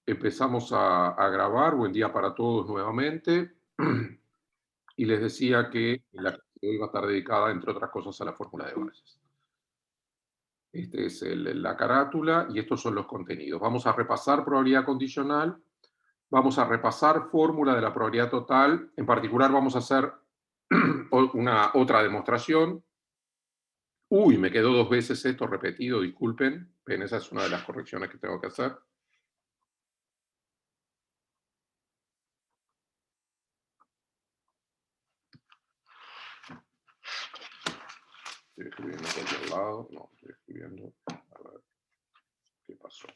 Empezamos a grabar. Buen día para todos nuevamente. Y les decía que la clase de hoy va a estar dedicada, entre otras cosas, a la fórmula de Bayes. Este es la carátula y estos son los contenidos. Vamos a repasar probabilidad condicional, vamos a repasar fórmula de la probabilidad total. En particular vamos a hacer otra demostración. Uy, me quedó dos veces esto repetido, disculpen. Ven, esa es una de las correcciones que tengo que hacer. Estoy escribiendo en cualquier lado. No, estoy escribiendo. A ver, ¿qué pasó?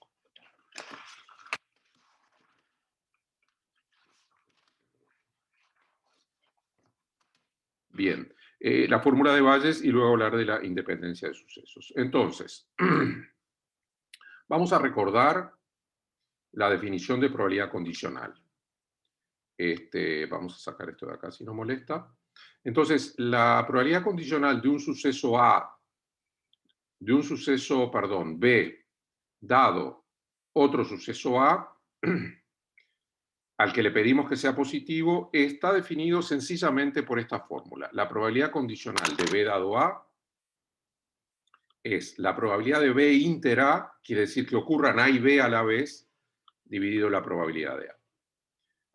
Bien, la fórmula de Bayes y luego hablar de la independencia de sucesos. Entonces, vamos a recordar la definición de probabilidad condicional. Vamos a sacar esto de acá si no molesta. Entonces, la probabilidad condicional de un suceso A, B, dado otro suceso A, al que le pedimos que sea positivo, está definido sencillamente por esta fórmula. La probabilidad condicional de B dado A es la probabilidad de B inter A, quiere decir que ocurran A y B a la vez, dividido la probabilidad de A.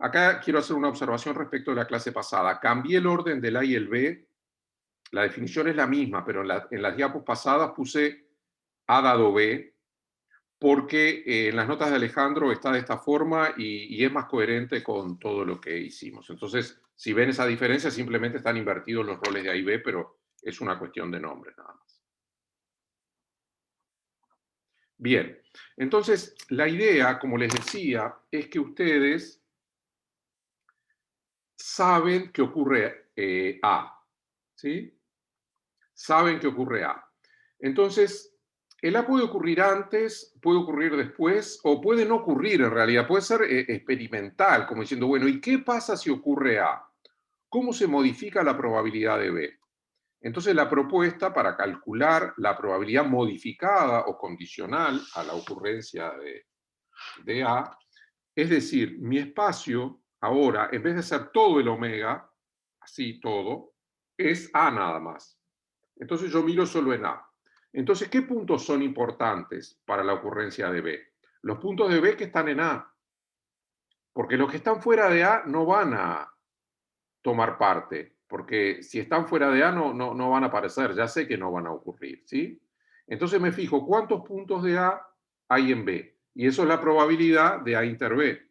Acá quiero hacer una observación respecto de la clase pasada. Cambié el orden del A y el B. La definición es la misma, pero en las diapos pasadas puse A dado B, porque en las notas de Alejandro está de esta forma y es más coherente con todo lo que hicimos. Entonces, si ven esa diferencia, simplemente están invertidos los roles de A y B, pero es una cuestión de nombres nada más. Bien, entonces la idea, como les decía, es que ustedes saben que ocurre A, ¿sí? Saben que ocurre A. Entonces, el A puede ocurrir antes, puede ocurrir después, o puede no ocurrir en realidad, puede ser experimental, como diciendo, bueno, ¿y qué pasa si ocurre A? ¿Cómo se modifica la probabilidad de B? Entonces, la propuesta para calcular la probabilidad modificada o condicional a la ocurrencia de A, es decir, mi espacio ahora, en vez de ser todo el omega, así todo, es A nada más. Entonces yo miro solo en A. Entonces, ¿qué puntos son importantes para la ocurrencia de B? Los puntos de B que están en A, porque los que están fuera de A no van a tomar parte, porque si están fuera de A no van a aparecer, ya sé que no van a ocurrir, ¿sí? Entonces me fijo cuántos puntos de A hay en B, y eso es la probabilidad de A inter B.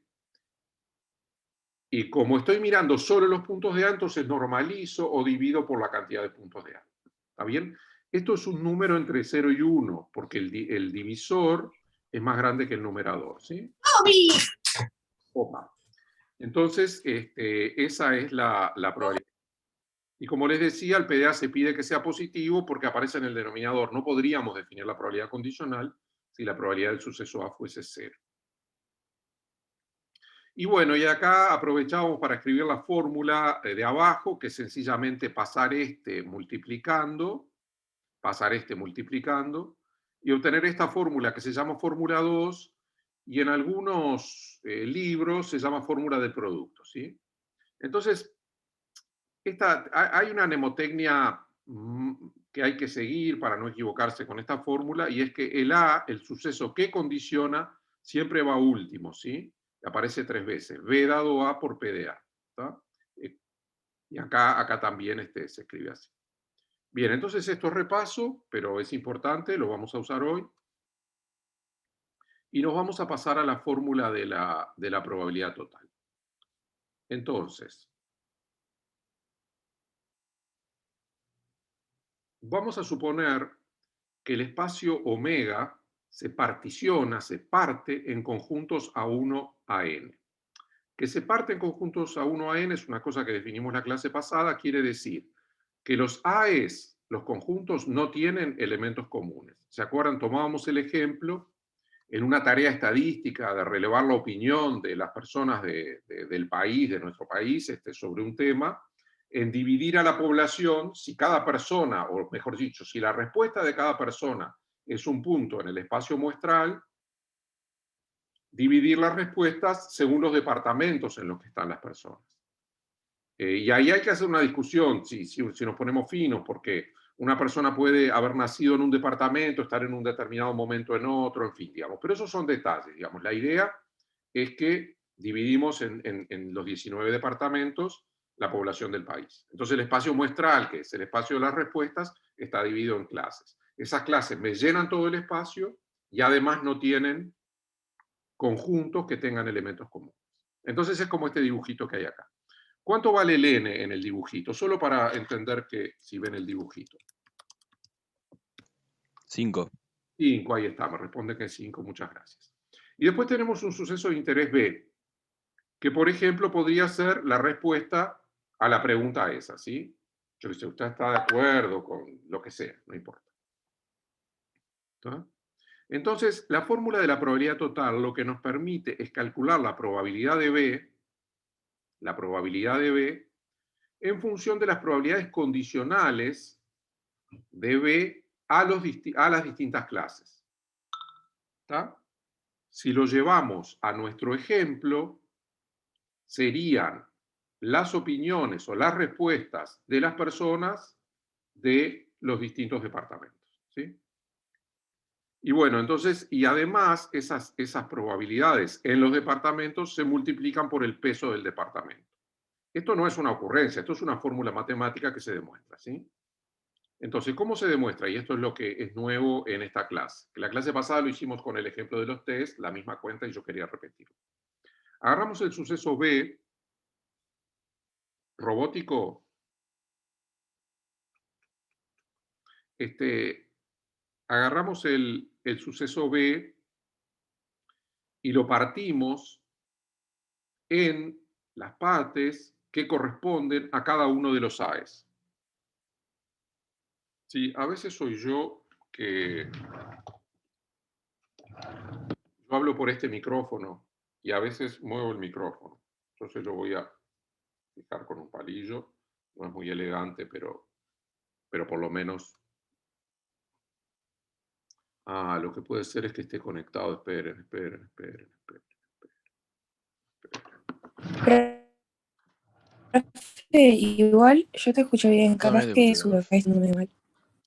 Y como estoy mirando solo los puntos de A, entonces normalizo o divido por la cantidad de puntos de A. ¿Está bien? Esto es un número entre 0 y 1, porque el divisor es más grande que el numerador, ¿sí? Opa. Entonces, esa es la probabilidad. Y como les decía, el PDA se pide que sea positivo porque aparece en el denominador. No podríamos definir la probabilidad condicional si la probabilidad del suceso A fuese 0. Y bueno, y acá aprovechamos para escribir la fórmula de abajo, que es sencillamente pasar multiplicando, y obtener esta fórmula que se llama fórmula 2, y en algunos libros se llama fórmula del producto, ¿sí? Entonces, hay una mnemotecnia que hay que seguir para no equivocarse con esta fórmula, y es que el A, el suceso que condiciona, siempre va último, ¿sí? Aparece 3 veces, B dado A por P de A. ¿Está? Y acá también se escribe así. Bien, entonces esto es repaso, pero es importante, lo vamos a usar hoy. Y nos vamos a pasar a la fórmula de la probabilidad total. Entonces, vamos a suponer que el espacio omega se particiona, se parte en conjuntos A1 a n. Que se parte en conjuntos A1 a n es una cosa que definimos la clase pasada, quiere decir que los AEs, los conjuntos, no tienen elementos comunes. ¿Se acuerdan? Tomábamos el ejemplo en una tarea estadística de relevar la opinión de las personas del país, de nuestro país, sobre un tema, en dividir a la población, si cada persona, o mejor dicho, si la respuesta de cada persona es un punto en el espacio muestral, dividir las respuestas según los departamentos en los que están las personas. Y ahí hay que hacer una discusión, si nos ponemos finos, porque una persona puede haber nacido en un departamento, estar en un determinado momento en otro, en fin, digamos. Pero esos son detalles, digamos. La idea es que dividimos en los 19 departamentos la población del país. Entonces el espacio muestral, que es el espacio de las respuestas, está dividido en clases. Esas clases me llenan todo el espacio y además no tienen conjuntos que tengan elementos comunes. Entonces es como este dibujito que hay acá. ¿Cuánto vale el n en el dibujito? Solo para entender que si ven el dibujito. 5. 5, ahí está, me responde que es 5, muchas gracias. Y después tenemos un suceso de interés B, que por ejemplo podría ser la respuesta a la pregunta esa, ¿sí? Yo que sé, usted está de acuerdo con lo que sea, no importa. ¿Está? Entonces, la fórmula de la probabilidad total lo que nos permite es calcular la probabilidad de B, en función de las probabilidades condicionales de B a las distintas clases. ¿Está? Si lo llevamos a nuestro ejemplo, serían las opiniones o las respuestas de las personas de los distintos departamentos. ¿Sí? Y bueno, entonces, y además esas probabilidades en los departamentos se multiplican por el peso del departamento. Esto no es una ocurrencia, esto es una fórmula matemática que se demuestra, ¿sí? Entonces, ¿cómo se demuestra? Y esto es lo que es nuevo en esta clase. La clase pasada lo hicimos con el ejemplo de los test, la misma cuenta, y yo quería repetirlo. Agarramos el suceso B, robótico, agarramos el suceso B y lo partimos en las partes que corresponden a cada uno de los AES. Sí, a veces soy yo que yo hablo por este micrófono y a veces muevo el micrófono. Entonces lo voy a fijar con un palillo. No es muy elegante, pero por lo menos... Ah, lo que puede ser es que esté conectado. Esperen. Igual yo te escucho bien, También capaz te que escucho su bien. acá está muy mal.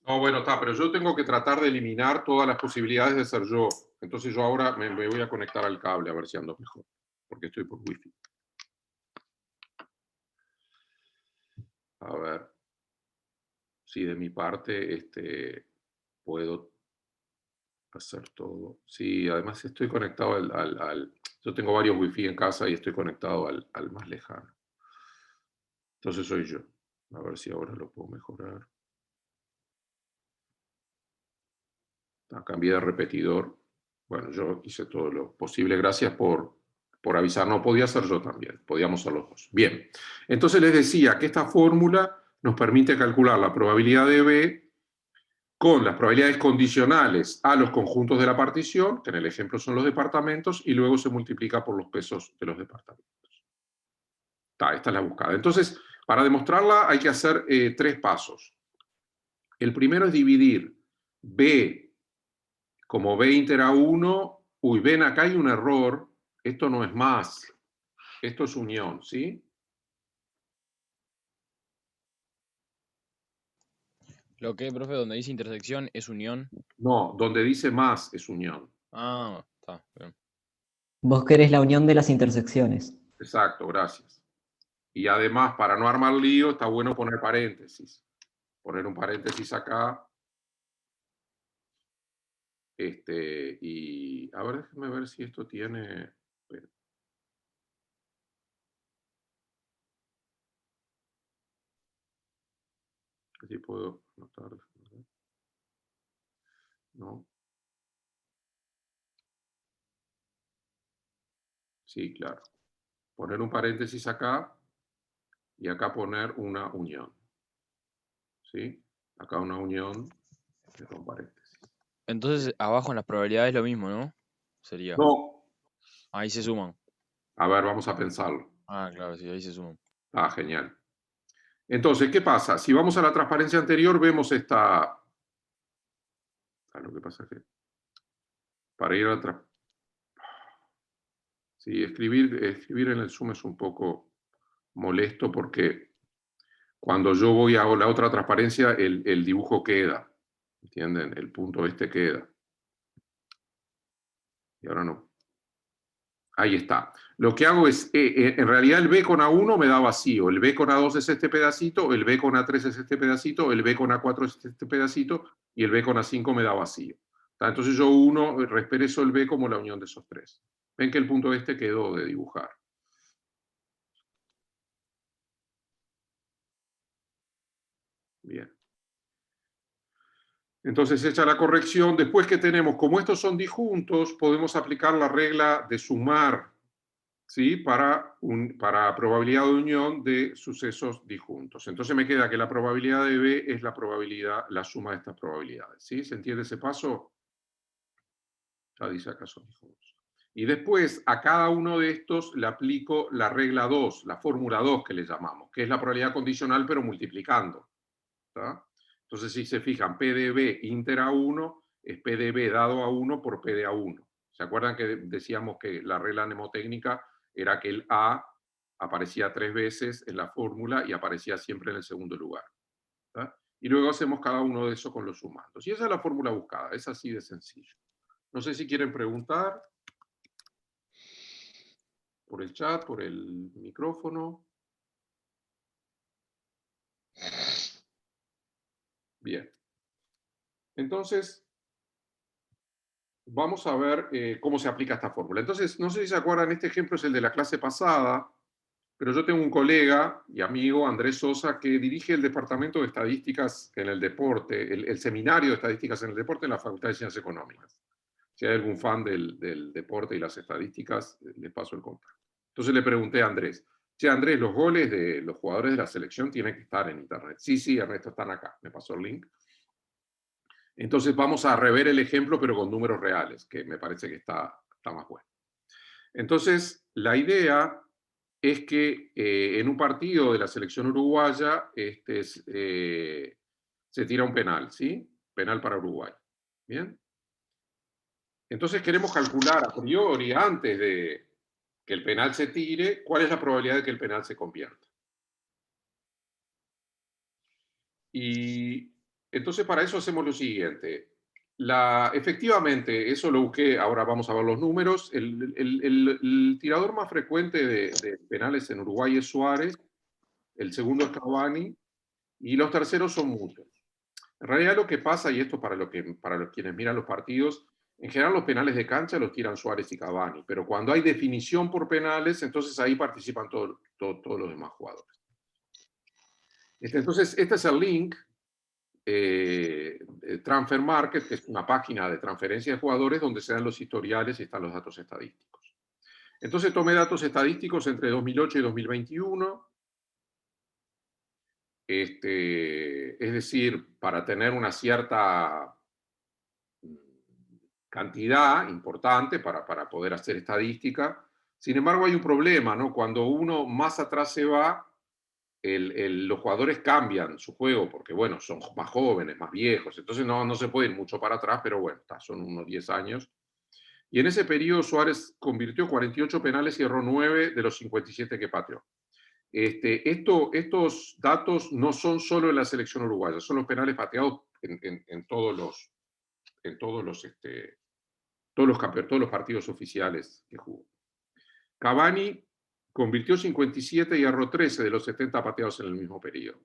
No, bueno, está, pero yo tengo que tratar de eliminar todas las posibilidades de ser yo. Entonces yo ahora me voy a conectar al cable a ver si ando mejor, porque estoy por wifi. A ver si de mi parte puedo hacer todo. Sí, además estoy conectado yo tengo varios wifi en casa y estoy conectado al más lejano. Entonces soy yo. A ver si ahora lo puedo mejorar. Cambié de repetidor. Bueno, yo hice todo lo posible. Gracias por avisar. No, podía ser yo también. Podíamos ser los dos. Bien. Entonces les decía que esta fórmula nos permite calcular la probabilidad de B con las probabilidades condicionales a los conjuntos de la partición, que en el ejemplo son los departamentos, y luego se multiplica por los pesos de los departamentos. Esta es la buscada. Entonces, para demostrarla hay que hacer 3 pasos. El primero es dividir B como B inter a 1, uy, ven, acá hay un error, esto no es más, esto es unión, ¿sí? Lo que, profe, donde dice intersección es unión. No, donde dice más es unión. Ah, está bien. Vos querés la unión de las intersecciones. Exacto, gracias. Y además, para no armar lío, está bueno poner paréntesis. Poner un paréntesis acá. Y a ver, déjenme ver si esto tiene... Así puedo anotar. No. Sí, claro. Poner un paréntesis acá y acá poner una unión. ¿Sí? Acá una unión con paréntesis. Entonces, abajo en las probabilidades es lo mismo, ¿no? Sería. No. Ahí se suman. A ver, vamos a pensarlo. Ah, claro, sí, ahí se suman. Ah, genial. Entonces, ¿qué pasa? Si vamos a la transparencia anterior, vemos esta... Ah, lo que pasa es que para ir a Sí, escribir en el Zoom es un poco molesto porque cuando yo voy a la otra transparencia, el dibujo queda. ¿Entienden? El punto este queda. Y ahora no. Ahí está. Lo que hago es, en realidad el B con A1 me da vacío, el B con A2 es este pedacito, el B con A3 es este pedacito, el B con A4 es este pedacito, y el B con A5 me da vacío. Entonces yo expreso el B como la unión de esos tres. Ven que el punto este quedó de dibujar. Bien. Entonces, hecha la corrección, después que tenemos, como estos son disjuntos, podemos aplicar la regla de sumar, ¿sí? Para probabilidad de unión de sucesos disjuntos. Entonces me queda que la probabilidad de B es la suma de estas probabilidades, ¿sí? ¿Se entiende ese paso? Ya dice acá son disjuntos. Y después a cada uno de estos le aplico la regla 2, la fórmula 2 que le llamamos, que es la probabilidad condicional pero multiplicando, ¿tá? Entonces, si se fijan, P de B inter A1 es P de B dado a 1 por P de A1. ¿Se acuerdan que decíamos que la regla mnemotécnica era que el A aparecía 3 veces en la fórmula y aparecía siempre en el segundo lugar? ¿Tá? Y luego hacemos cada uno de esos con los sumandos. Y esa es la fórmula buscada, es así de sencillo. No sé si quieren preguntar por el chat, por el micrófono. Bien. Entonces, vamos a ver cómo se aplica esta fórmula. Entonces, no sé si se acuerdan, este ejemplo es el de la clase pasada, pero yo tengo un colega y amigo, Andrés Sosa, que dirige el Departamento de Estadísticas en el Deporte, el Seminario de Estadísticas en el Deporte en la Facultad de Ciencias Económicas. Si hay algún fan del deporte y las estadísticas, les paso el contacto. Entonces le pregunté a Andrés, che, Andrés, los goles de los jugadores de la selección tienen que estar en Internet. Sí, sí, Ernesto, están acá. Me pasó el link. Entonces vamos a rever el ejemplo, pero con números reales, que me parece que está más bueno. Entonces, la idea es que en un partido de la selección uruguaya se tira un penal, ¿sí? Penal para Uruguay. ¿Bien? Entonces queremos calcular a priori, antes de que el penal se tire, cuál es la probabilidad de que el penal se convierta. Y entonces para eso hacemos lo siguiente. Efectivamente, eso lo busqué, ahora vamos a ver los números. El tirador más frecuente de penales en Uruguay es Suárez, el segundo es Cavani, y los terceros son muchos. En realidad lo que pasa, y esto para los quienes miran los partidos, en general los penales de cancha los tiran Suárez y Cavani, pero cuando hay definición por penales, entonces ahí participan todos los demás jugadores. Entonces, este es el link Transfer Market, que es una página de transferencia de jugadores donde se dan los historiales y están los datos estadísticos. Entonces tomé datos estadísticos entre 2008 y 2021. Es decir, para tener una cierta cantidad importante para poder hacer estadística. Sin embargo, hay un problema, ¿no? Cuando uno más atrás se va, los jugadores cambian su juego, porque bueno, son más jóvenes, más viejos, entonces no se puede ir mucho para atrás, pero bueno, son unos 10 años. Y en ese periodo Suárez convirtió 48 penales y erró 9 de los 57 que pateó. Estos datos no son solo en la selección uruguaya, son los penales pateados en todos los partidos oficiales que jugó. Cavani convirtió 57 y erró 13 de los 70 pateados en el mismo periodo.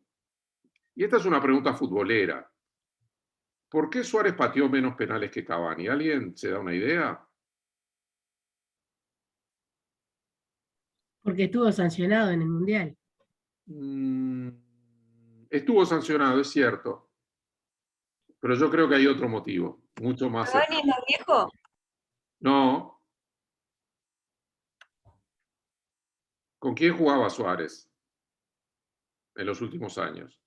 Y esta es una pregunta futbolera. ¿Por qué Suárez pateó menos penales que Cavani? ¿Alguien se da una idea? Porque estuvo sancionado en el Mundial. Estuvo sancionado, es cierto. Pero yo creo que hay otro motivo, mucho más. ¿Cavani es más viejo? No. ¿Con quién jugaba Suárez en los últimos años?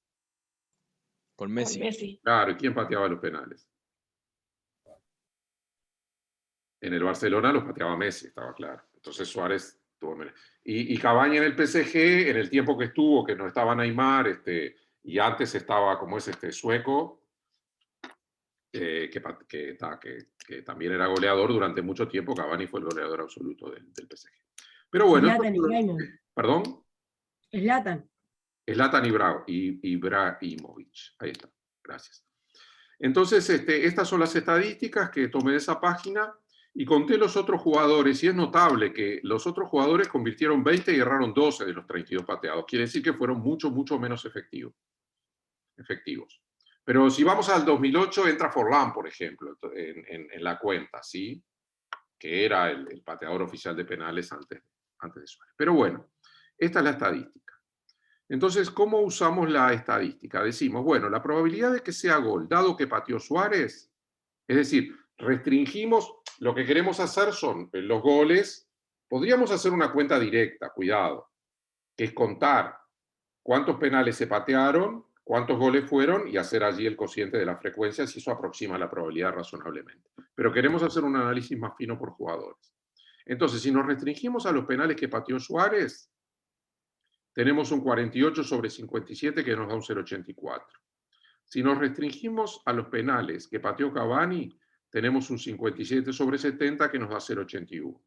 Con Messi. Con Messi. Claro, ¿y quién pateaba los penales? En el Barcelona los pateaba Messi, estaba claro. Entonces Suárez tuvo menos. Y Cavani en el PSG, en el tiempo que estuvo, que no estaba Neymar, y antes estaba, como es sueco, que también era goleador durante mucho tiempo. Cavani fue el goleador absoluto del PSG. Pero bueno, Zlatan Ibrahimovic. ¿perdón? Zlatan. Zlatan Ibrahimovic. Ahí está. Gracias. Entonces, estas son las estadísticas que tomé de esa página y conté los otros jugadores. Y es notable que los otros jugadores convirtieron 20 y erraron 12 de los 32 pateados. Quiere decir que fueron mucho menos efectivos. Pero si vamos al 2008, entra Forlán, por ejemplo, en la cuenta, ¿sí? Que era el pateador oficial de penales antes de Suárez. Pero bueno, esta es la estadística. Entonces, ¿cómo usamos la estadística? Decimos, bueno, la probabilidad de que sea gol, dado que pateó Suárez, es decir, restringimos, lo que queremos hacer son los goles, podríamos hacer una cuenta directa, cuidado, que es contar cuántos penales se patearon, cuántos goles fueron y hacer allí el cociente de la frecuencia, si eso aproxima la probabilidad razonablemente. Pero queremos hacer un análisis más fino por jugadores. Entonces, si nos restringimos a los penales que pateó Suárez, tenemos un 48 sobre 57 que nos da un 0,84. Si nos restringimos a los penales que pateó Cavani, tenemos un 57 sobre 70 que nos da 0,81.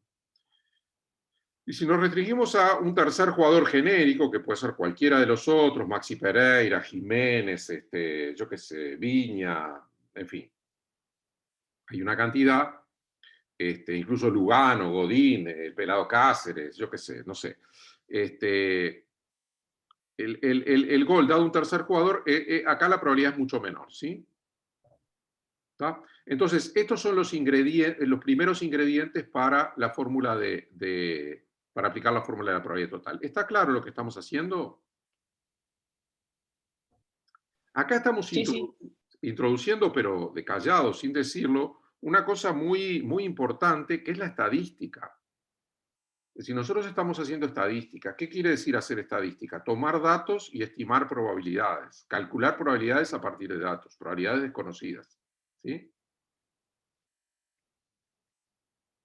Y si nos restringimos a un tercer jugador genérico, que puede ser cualquiera de los otros, Maxi Pereira, Jiménez, yo qué sé, Viña, en fin, hay una cantidad, incluso Lugano, Godín, el Pelado Cáceres, yo qué sé, no sé. El gol dado a un tercer jugador, acá la probabilidad es mucho menor, ¿sí? ¿Está? Entonces, estos son los primeros ingredientes para la fórmula para aplicar la fórmula de la probabilidad total. ¿Está claro lo que estamos haciendo? Acá estamos introduciendo, pero de callado, sin decirlo, una cosa muy importante, que es la estadística. Si nosotros estamos haciendo estadística, ¿qué quiere decir hacer estadística? Tomar datos y estimar probabilidades, calcular probabilidades a partir de datos, probabilidades desconocidas. ¿Sí?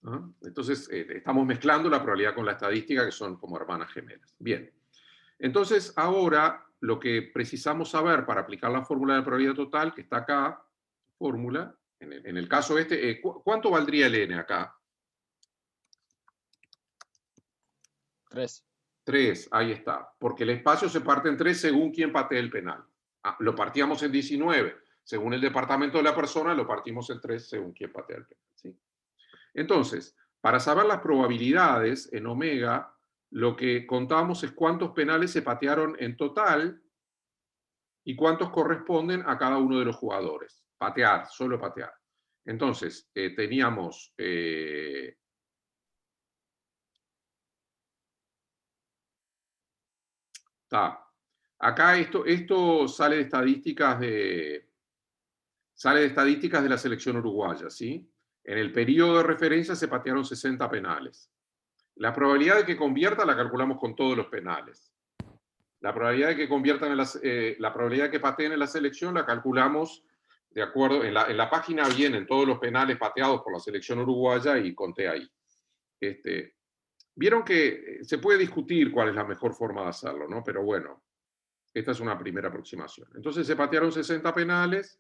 ¿Ah? Entonces, estamos mezclando la probabilidad con la estadística, que son como hermanas gemelas. Bien. Entonces, ahora lo que precisamos saber para aplicar la fórmula de probabilidad total, que está acá, fórmula, en el caso ¿cuánto valdría el n acá? 3. 3, ahí está. Porque el espacio se parte en 3 según quién patee el penal. Lo partíamos en 19. Según el departamento de la persona, lo partimos en 3 según quién patea el penal. ¿Sí? Entonces, para saber las probabilidades en omega, lo que contamos es cuántos penales se patearon en total y cuántos corresponden a cada uno de los jugadores. Patear, solo patear. Entonces, teníamos... acá esto sale de estadísticas de la selección uruguaya, ¿sí? En el periodo de referencia se patearon 60 penales. La probabilidad de que convierta la calculamos con todos los penales. La probabilidad de que conviertan la probabilidad de que pateen en la selección la calculamos de acuerdo, en la página vienen todos los penales pateados por la selección uruguaya y conté ahí. Vieron que se puede discutir cuál es la mejor forma de hacerlo, ¿no? Pero bueno, esta es una primera aproximación. Entonces se patearon 60 penales,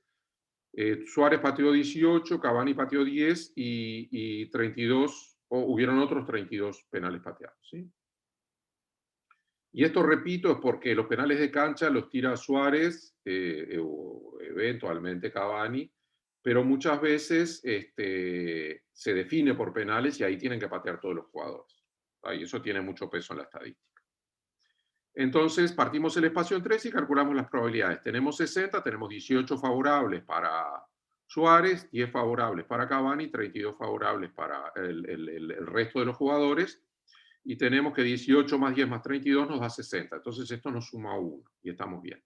Suárez pateó 18, Cavani pateó 10 y 32, o hubieron otros 32 penales pateados, ¿sí? Y esto, repito, es porque los penales de cancha los tira Suárez, o eventualmente Cavani, pero muchas veces se define por penales y ahí tienen que patear todos los jugadores. Y eso tiene mucho peso en la estadística. Entonces, partimos el espacio en 3 y calculamos las probabilidades. Tenemos 60, tenemos 18 favorables para Suárez, 10 favorables para Cavani, 32 favorables para el resto de los jugadores. Y tenemos que 18 más 10 más 32 nos da 60. Entonces esto nos suma 1 y estamos bien.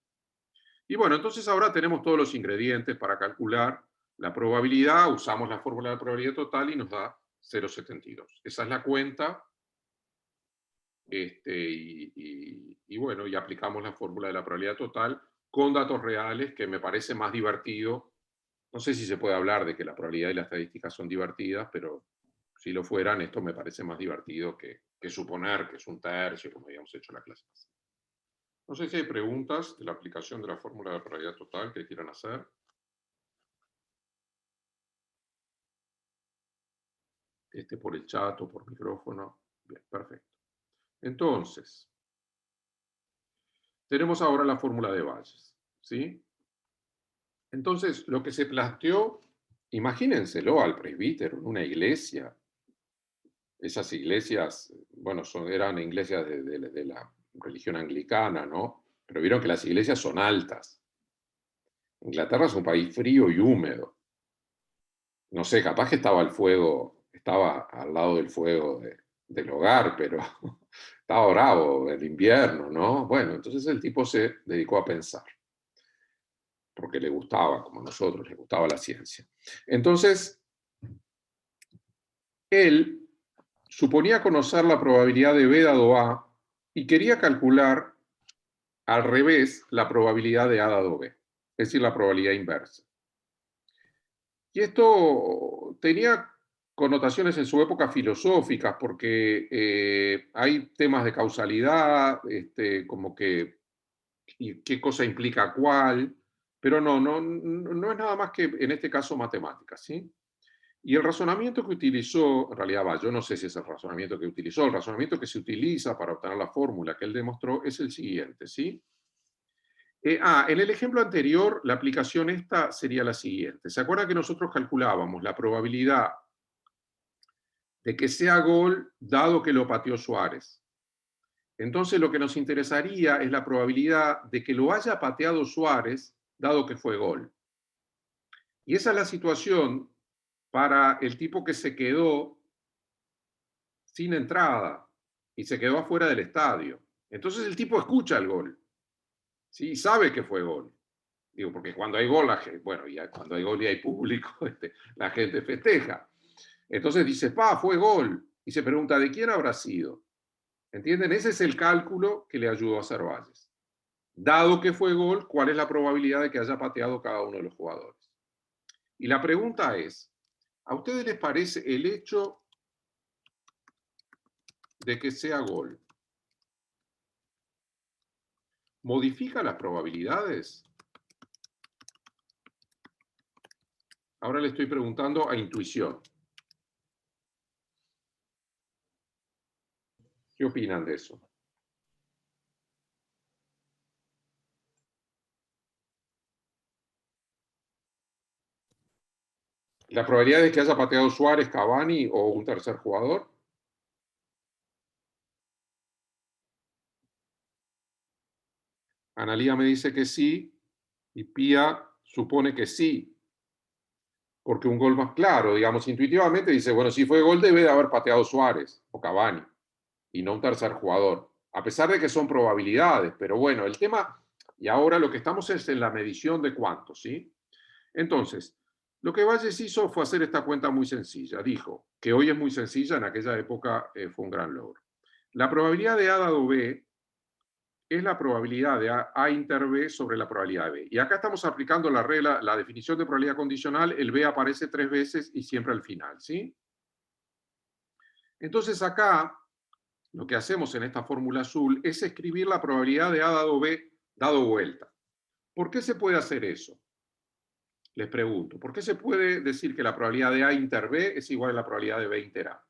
Y bueno, entonces ahora tenemos todos los ingredientes para calcular la probabilidad. Usamos la fórmula de probabilidad total y nos da 0,72. Esa es la cuenta. Y bueno, y aplicamos la fórmula de la probabilidad total con datos reales, que me parece más divertido. No sé si se puede hablar de que la probabilidad y la estadística son divertidas, pero si lo fueran, esto me parece más divertido que suponer que es un tercio, como habíamos hecho en la clase pasada. No sé si hay preguntas de la aplicación de la fórmula de probabilidad total que quieran hacer. por el chat o por micrófono. Bien, perfecto. Entonces, tenemos ahora la fórmula de Bayes, ¿sí? Entonces, lo que se planteó, imagínenselo al presbítero en una iglesia. Esas iglesias, bueno, eran iglesias de la religión anglicana, ¿no? Pero vieron que las iglesias son altas. Inglaterra es un país frío y húmedo. No sé, capaz que estaba el fuego, estaba al lado del fuego del hogar, pero estaba bravo el invierno, ¿no? Bueno, entonces el tipo se dedicó a pensar, porque le gustaba, como a nosotros, le gustaba la ciencia. Entonces, él suponía conocer la probabilidad de B dado A y quería calcular al revés la probabilidad de A dado B, es decir, la probabilidad inversa. Y esto tenía connotaciones en su época filosóficas, porque hay temas de causalidad, como que y qué cosa implica cuál, pero no es nada más que en este caso matemáticas, ¿sí? Y el razonamiento que utilizó, en realidad yo no sé si es el razonamiento que utilizó, el razonamiento que se utiliza para obtener la fórmula que él demostró es el siguiente, ¿sí? En el ejemplo anterior, la aplicación esta sería la siguiente. ¿Se acuerdan que nosotros calculábamos la probabilidad de que sea gol dado que lo pateó Suárez? Entonces lo que nos interesaría es la probabilidad de que lo haya pateado Suárez dado que fue gol. Y esa es la situación para el tipo que se quedó sin entrada y se quedó afuera del estadio. Entonces el tipo escucha el gol, ¿sí? Sabe que fue gol. Digo, porque cuando hay gol, bueno, ya cuando hay gol y hay público, la gente festeja. Entonces dice, fue gol. Y se pregunta, ¿de quién habrá sido? ¿Entienden? Ese es el cálculo que le ayudó a hacer Bayes. Dado que fue gol, ¿cuál es la probabilidad de que haya pateado cada uno de los jugadores? Y la pregunta es, ¿a ustedes les parece el hecho de que sea gol modifica las probabilidades? Ahora le estoy preguntando a intuición. ¿Qué opinan de eso? ¿La probabilidad de que haya pateado Suárez, Cavani o un tercer jugador? Analía me dice que sí y Pía supone que sí, porque un gol más claro, digamos, intuitivamente dice, bueno, si fue gol debe de haber pateado Suárez o Cavani y no un tercer jugador, a pesar de que son probabilidades, pero bueno, el tema, y ahora lo que estamos es en la medición de cuántos, ¿sí? Entonces, lo que Bayes hizo fue hacer esta cuenta muy sencilla. Dijo que hoy es muy sencilla, en aquella época fue un gran logro. La probabilidad de A dado B es la probabilidad de A inter B sobre la probabilidad de B. Y acá estamos aplicando la regla, la definición de probabilidad condicional, el B aparece 3 veces y siempre al final, ¿sí? Entonces acá, lo que hacemos en esta fórmula azul es escribir la probabilidad de A dado B dado vuelta. ¿Por qué se puede hacer eso? Les pregunto, ¿por qué se puede decir que la probabilidad de A inter B es igual a la probabilidad de B inter A?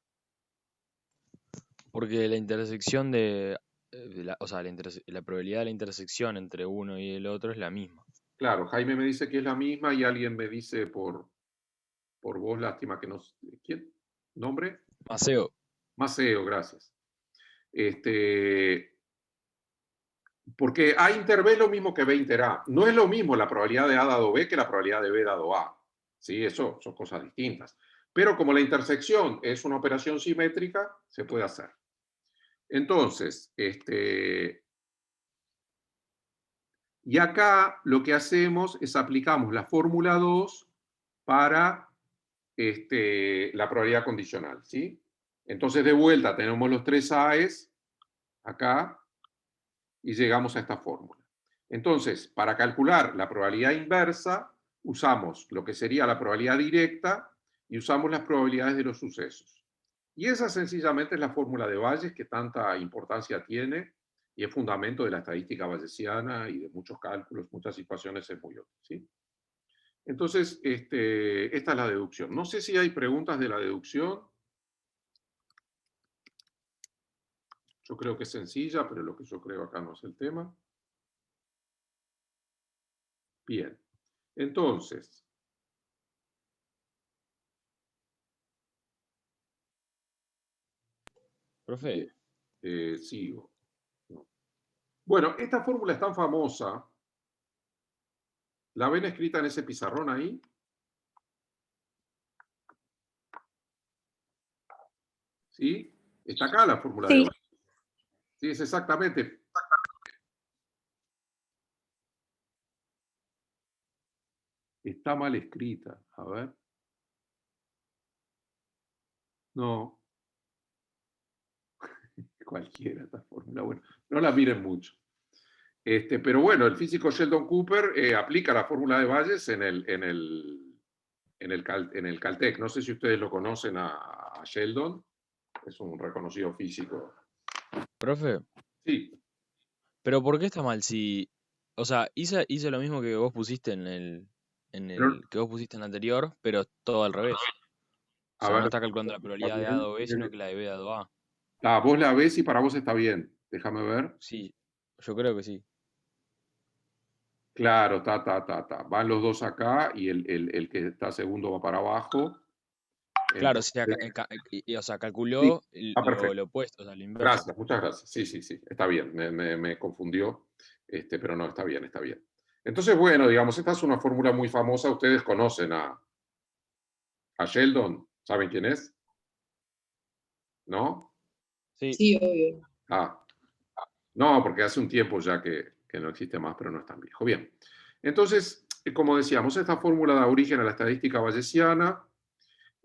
Porque la intersección o sea, la probabilidad de la intersección entre uno y el otro es la misma. Claro, Jaime me dice que es la misma y alguien me dice por voz, lástima que no... ¿Quién? ¿Nombre? Maceo, Maceo, gracias. Porque A inter B es lo mismo que B inter A. No es lo mismo la probabilidad de A dado B que la probabilidad de B dado A. ¿Sí? Eso son cosas distintas. Pero como la intersección es una operación simétrica, se puede hacer. Entonces, y acá lo que hacemos es aplicamos la fórmula 2 para la probabilidad condicional, ¿sí? Entonces, de vuelta, tenemos los 3 A's acá y llegamos a esta fórmula. Entonces, para calcular la probabilidad inversa, usamos lo que sería la probabilidad directa y usamos las probabilidades de los sucesos. Y esa sencillamente es la fórmula de Bayes que tanta importancia tiene y es fundamento de la estadística bayesiana y de muchos cálculos, muchas situaciones es muy útil, ¿sí? Entonces, esta es la deducción. No sé si hay preguntas de la deducción. Yo creo que es sencilla, pero lo que yo creo acá no es el tema. Bien. Entonces, Profe, sigo. No. Bueno, esta fórmula es tan famosa. ¿La ven escrita en ese pizarrón ahí? ¿Sí? Está acá la fórmula de Sí. Euler. Sí, es exactamente. Está mal escrita. A ver. No. Cualquiera esta fórmula. Bueno, no la miren mucho. Pero bueno, el físico Sheldon Cooper aplica la fórmula de Bayes en el Caltech. No sé si ustedes lo conocen a Sheldon. Es un reconocido físico. profe, Sí. pero ¿por qué está mal si, o sea, hice lo mismo que vos pusiste Pero, que vos pusiste en el anterior, pero todo al revés? O a sea, no ver, está calculando la ¿está probabilidad de A bien? dado B, sino que la de B dado A. Vos la ves y para vos está bien. Déjame ver. Sí, yo creo que sí. Claro, Van los dos acá y el que está segundo va para abajo. Claro, o sea, Entonces, o sea, sí, calculó está perfecto. lo opuesto, o sea, lo inverso. Gracias, muchas gracias. Sí, sí, sí, está bien. Me confundió, pero no, está bien, está bien. Entonces, bueno, digamos, esta es una fórmula muy famosa. Ustedes conocen a Sheldon. ¿Saben quién es? ¿No? Sí, Sí, obvio. Ah, no, porque hace un tiempo ya que no existe más, pero no es tan viejo. Bien. Entonces, como decíamos, esta fórmula da origen a la estadística bayesiana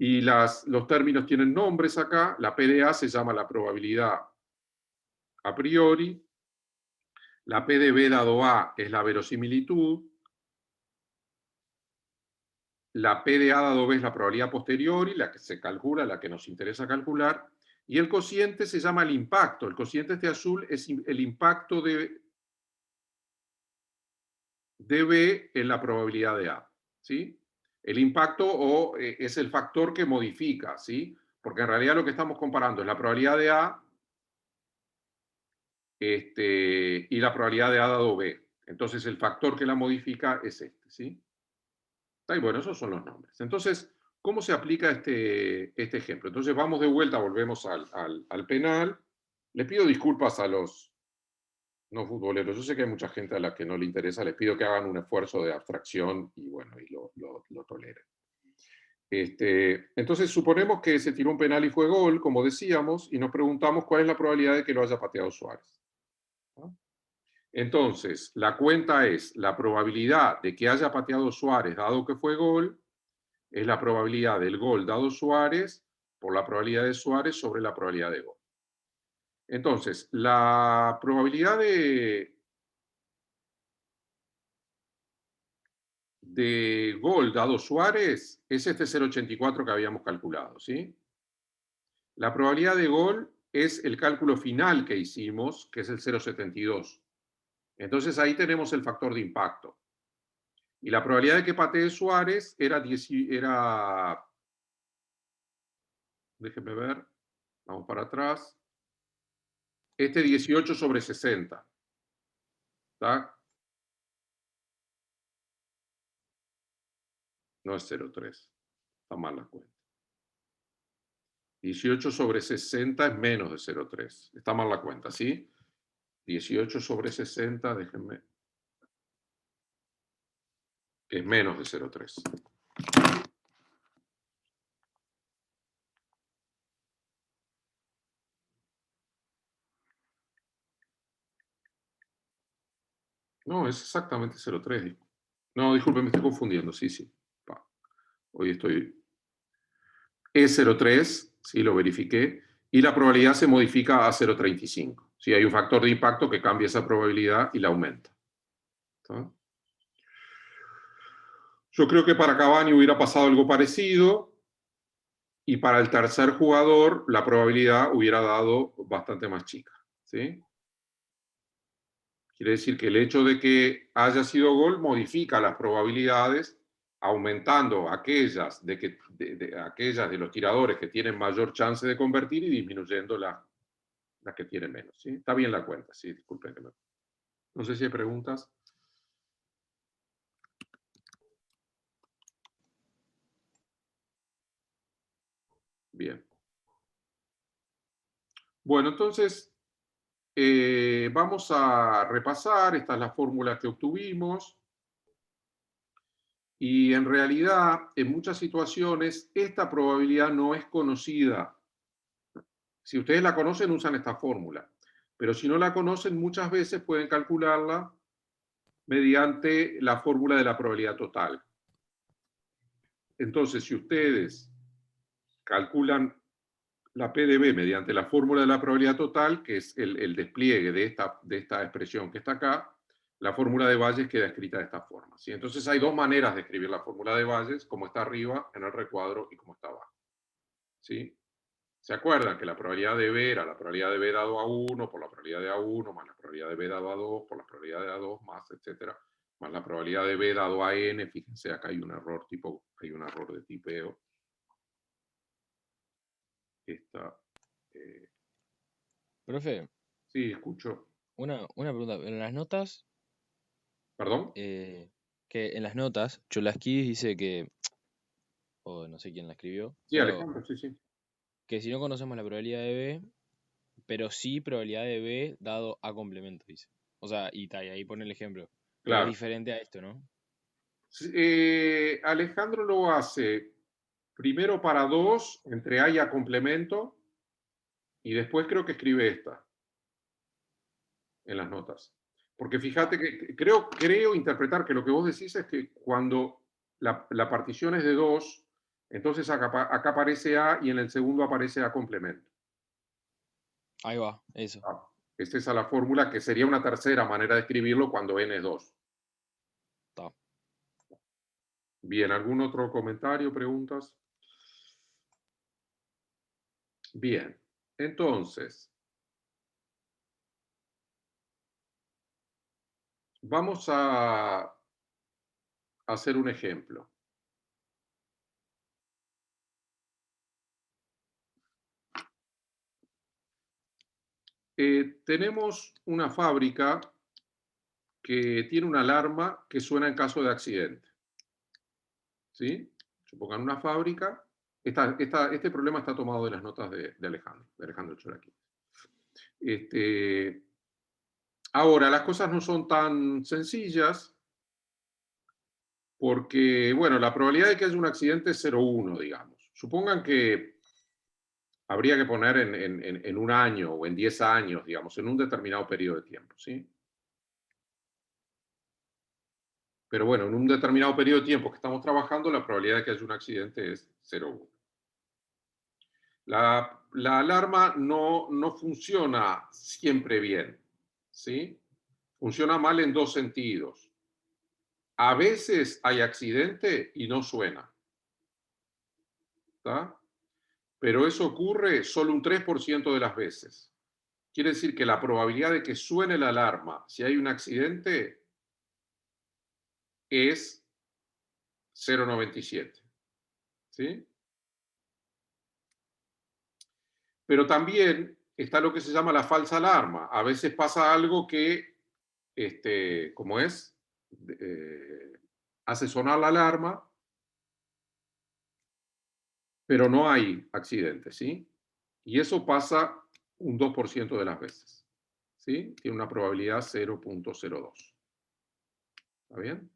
y los términos tienen nombres acá. La PDA se llama la probabilidad a priori. La P de B dado A es la verosimilitud. La P de A dado B es la probabilidad a posteriori, la que se calcula, la que nos interesa calcular. Y el cociente se llama el impacto. El cociente este azul es el impacto de B en la probabilidad de A. ¿Sí? El impacto es el factor que modifica, ¿sí? Porque en realidad lo que estamos comparando es la probabilidad de A y la probabilidad de A dado B. Entonces el factor que la modifica es este, ¿sí? Y bueno, esos son los nombres. Entonces, ¿cómo se aplica este ejemplo? Entonces vamos de vuelta, volvemos al penal. Le pido disculpas a los no futboleros. Yo sé que hay mucha gente a la que no le interesa. Les pido que hagan un esfuerzo de abstracción y bueno, y lo toleren. Entonces suponemos que se tiró un penal y fue gol, como decíamos, y nos preguntamos cuál es la probabilidad de que lo haya pateado Suárez. ¿No? Entonces, la cuenta es la probabilidad de que haya pateado Suárez dado que fue gol, es la probabilidad del gol dado Suárez por la probabilidad de Suárez sobre la probabilidad de gol. Entonces, la probabilidad de gol dado Suárez es este 0,84 que habíamos calculado, ¿sí? La probabilidad de gol es el cálculo final que hicimos, que es el 0,72. Entonces ahí tenemos el factor de impacto. Y la probabilidad de que patee Suárez era déjenme ver, vamos para atrás, 18 sobre 60. ¿Está? No es 0,3. Está mal la cuenta. 18 sobre 60 es menos de 0,3. Está mal la cuenta, ¿sí? 18 sobre 60, déjenme. Es menos de 0,3. No, es exactamente 0,3. No, disculpe, me estoy confundiendo. Sí, sí. Hoy estoy... Es 0,3, sí, lo verifiqué. Y la probabilidad se modifica a 0,35. Sí, hay un factor de impacto que cambia esa probabilidad y la aumenta. ¿Está? Yo creo que para Cavani hubiera pasado algo parecido y para el tercer jugador la probabilidad hubiera dado bastante más chica. ¿Sí? Quiere decir que el hecho de que haya sido gol modifica las probabilidades, aumentando aquellas aquellas de los tiradores que tienen mayor chance de convertir y disminuyendo las la que tiene menos, ¿sí? Está bien la cuenta, sí, disculpen que me... No sé si hay preguntas. Bien. Bueno, entonces vamos a repasar. Esta es la fórmula que obtuvimos. Y en realidad, en muchas situaciones, esta probabilidad no es conocida. Si ustedes la conocen, usan esta fórmula. Pero si no la conocen, muchas veces pueden calcularla mediante la fórmula de la probabilidad total. Entonces, si ustedes calculan la PDB mediante la fórmula de la probabilidad total, que es el despliegue de esta expresión que está acá, la fórmula de Bayes queda escrita de esta forma, ¿sí? Entonces hay dos maneras de escribir la fórmula de Bayes, como está arriba en el recuadro y como está abajo, ¿sí? ¿Se acuerdan que la probabilidad de B era la probabilidad de B dado a 1 por la probabilidad de A1 más la probabilidad de B dado a 2 por la probabilidad de A2 más, etcétera, más la probabilidad de B dado a N? Fíjense, acá hay un error de tipeo. Profe, Sí, escucho. una pregunta. En las notas, ¿Perdón? que en las notas, Cholaskidis dice que, o no sé quién la escribió, Sí, pero Alejandro, sí, sí. que si no conocemos la probabilidad de B, pero sí probabilidad de B dado A complemento, dice. O sea, y ahí pone el ejemplo. Pero es Claro. diferente a esto, ¿no? Sí, Alejandro lo hace primero para 2, entre A y A complemento, y después creo que escribe esta en las notas. Porque fíjate que creo interpretar que lo que vos decís es que cuando la partición es de 2, entonces acá aparece A y en el segundo aparece A complemento. Ahí va, eso. Esta es la fórmula que sería una tercera manera de escribirlo cuando n es 2. Está. Bien, ¿algún otro comentario, preguntas? Bien, entonces, vamos a hacer un ejemplo. Tenemos una fábrica que tiene una alarma que suena en caso de accidente. ¿Sí? Supongan una fábrica. Este problema está tomado de las notas de Alejandro Cholaquí. Ahora, las cosas no son tan sencillas porque, bueno, la probabilidad de que haya un accidente es 0,1, digamos. Supongan que habría que poner en un año o en 10 años, digamos, en un determinado periodo de tiempo, ¿sí? Pero bueno, en un determinado periodo de tiempo que estamos trabajando, la probabilidad de que haya un accidente es 0,1. La alarma no funciona siempre bien, ¿sí? Funciona mal en dos sentidos. A veces hay accidente y no suena, ¿está? Pero eso ocurre solo un 3% de las veces. Quiere decir que la probabilidad de que suene la alarma si hay un accidente es 0,97. ¿Sí? Pero también está lo que se llama la falsa alarma. A veces pasa algo que, como es, hace sonar la alarma, pero no hay accidente, ¿sí? Y eso pasa un 2% de las veces, ¿sí? Tiene una probabilidad 0,02. ¿Está bien?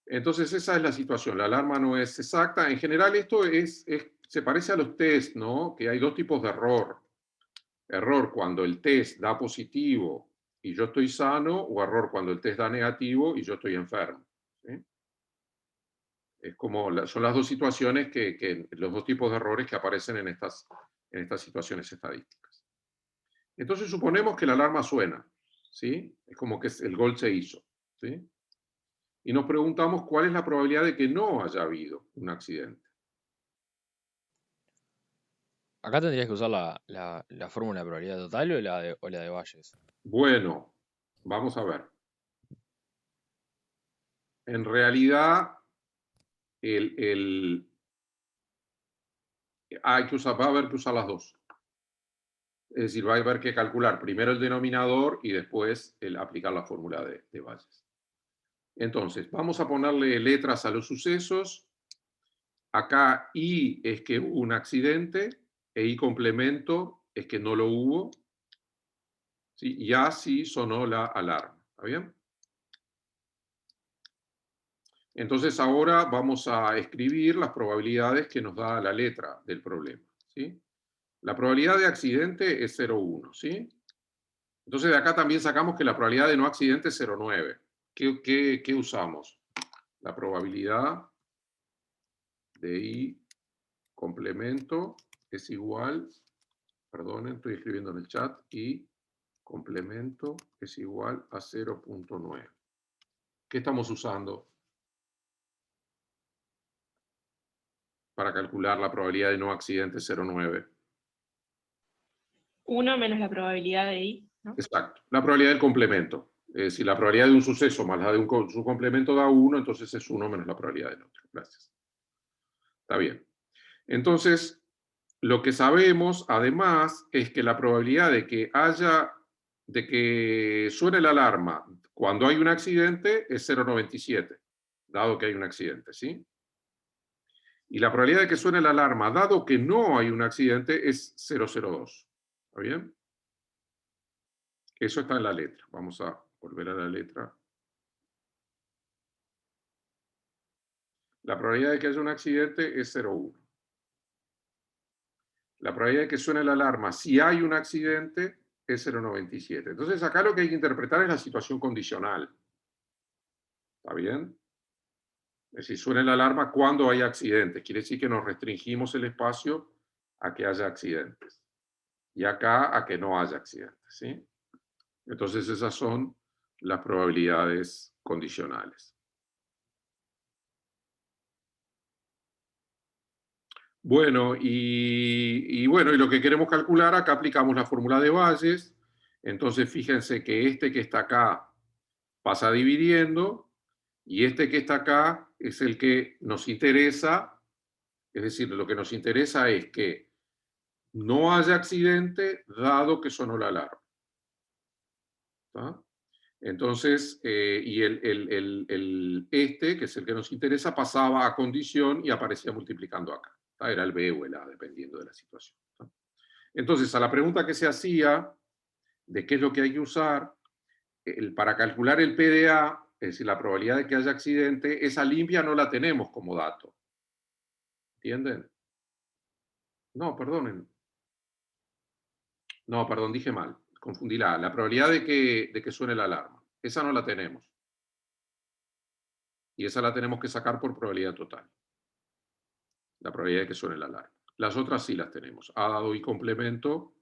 Entonces esa es la situación. La alarma no es exacta. En general esto se parece a los test, ¿no? Que hay dos tipos de error. Error cuando el test da positivo y yo estoy sano, o error cuando el test da negativo y yo estoy enfermo, ¿sí? Es como son las dos situaciones los dos tipos de errores que aparecen en estas situaciones estadísticas. Entonces suponemos que la alarma suena, ¿sí? Es como que el gol se hizo, ¿sí? Y nos preguntamos cuál es la probabilidad de que no haya habido un accidente. Acá tendrías que usar la fórmula de probabilidad total o la de Bayes. Bueno, vamos a ver. En realidad, va a haber que usar las dos. Es decir, va a haber que calcular primero el denominador y después aplicar la fórmula de Bayes. Entonces, vamos a ponerle letras a los sucesos. Acá I es que hubo un accidente, e I complemento es que no lo hubo. ¿Sí? Y A sí sonó la alarma. ¿Está bien? Entonces ahora vamos a escribir las probabilidades que nos da la letra del problema. ¿Sí? La probabilidad de accidente es 0,1. ¿Sí? Entonces de acá también sacamos que la probabilidad de no accidente es 0,9. ¿Qué usamos? La probabilidad de I complemento es igual, perdonen, estoy escribiendo en el chat, I complemento es igual a 0,9. ¿Qué estamos usando para calcular la probabilidad de no accidente 0,9? 1 menos la probabilidad de I, ¿no? Exacto. La probabilidad del complemento. Si la probabilidad de un suceso más la de su complemento da 1, entonces es 1 menos la probabilidad del otro. Gracias. Está bien. Entonces, lo que sabemos, además, es que la probabilidad de que suene la alarma cuando hay un accidente es 0,97, dado que hay un accidente, ¿sí? Y la probabilidad de que suene la alarma, dado que no hay un accidente, es 0,02. ¿Está bien? Eso está en la letra. Vamos a volver a la letra. La probabilidad de que haya un accidente es 0,1. La probabilidad de que suene la alarma si hay un accidente es 0,97. Entonces acá lo que hay que interpretar es la situación condicional. ¿Está bien? Es decir, suena la alarma cuando hay accidentes. Quiere decir que nos restringimos el espacio a que haya accidentes. Y acá a que no haya accidentes. ¿Sí? Entonces esas son las probabilidades condicionales. Bueno, y lo que queremos calcular, acá aplicamos la fórmula de Bayes. Entonces fíjense que este que está acá pasa dividiendo, y este que está acá es el que nos interesa. Es decir, lo que nos interesa es que no haya accidente dado que sonó la alarma. ¿Está? Entonces, y este, que es el que nos interesa, pasaba a condición y aparecía multiplicando acá. ¿Está? Era el B o el A, dependiendo de la situación. ¿Está? Entonces, a la pregunta que se hacía de qué es lo que hay que usar, para calcular el PDA, es decir, la probabilidad de que haya accidente, esa limpia no la tenemos como dato. ¿Entienden? No, perdonen. No, perdón, dije mal. Confundí la probabilidad de que suene la alarma. Esa no la tenemos. Y esa la tenemos que sacar por probabilidad total. La probabilidad de que suene la alarma. Las otras sí las tenemos. A dado I complemento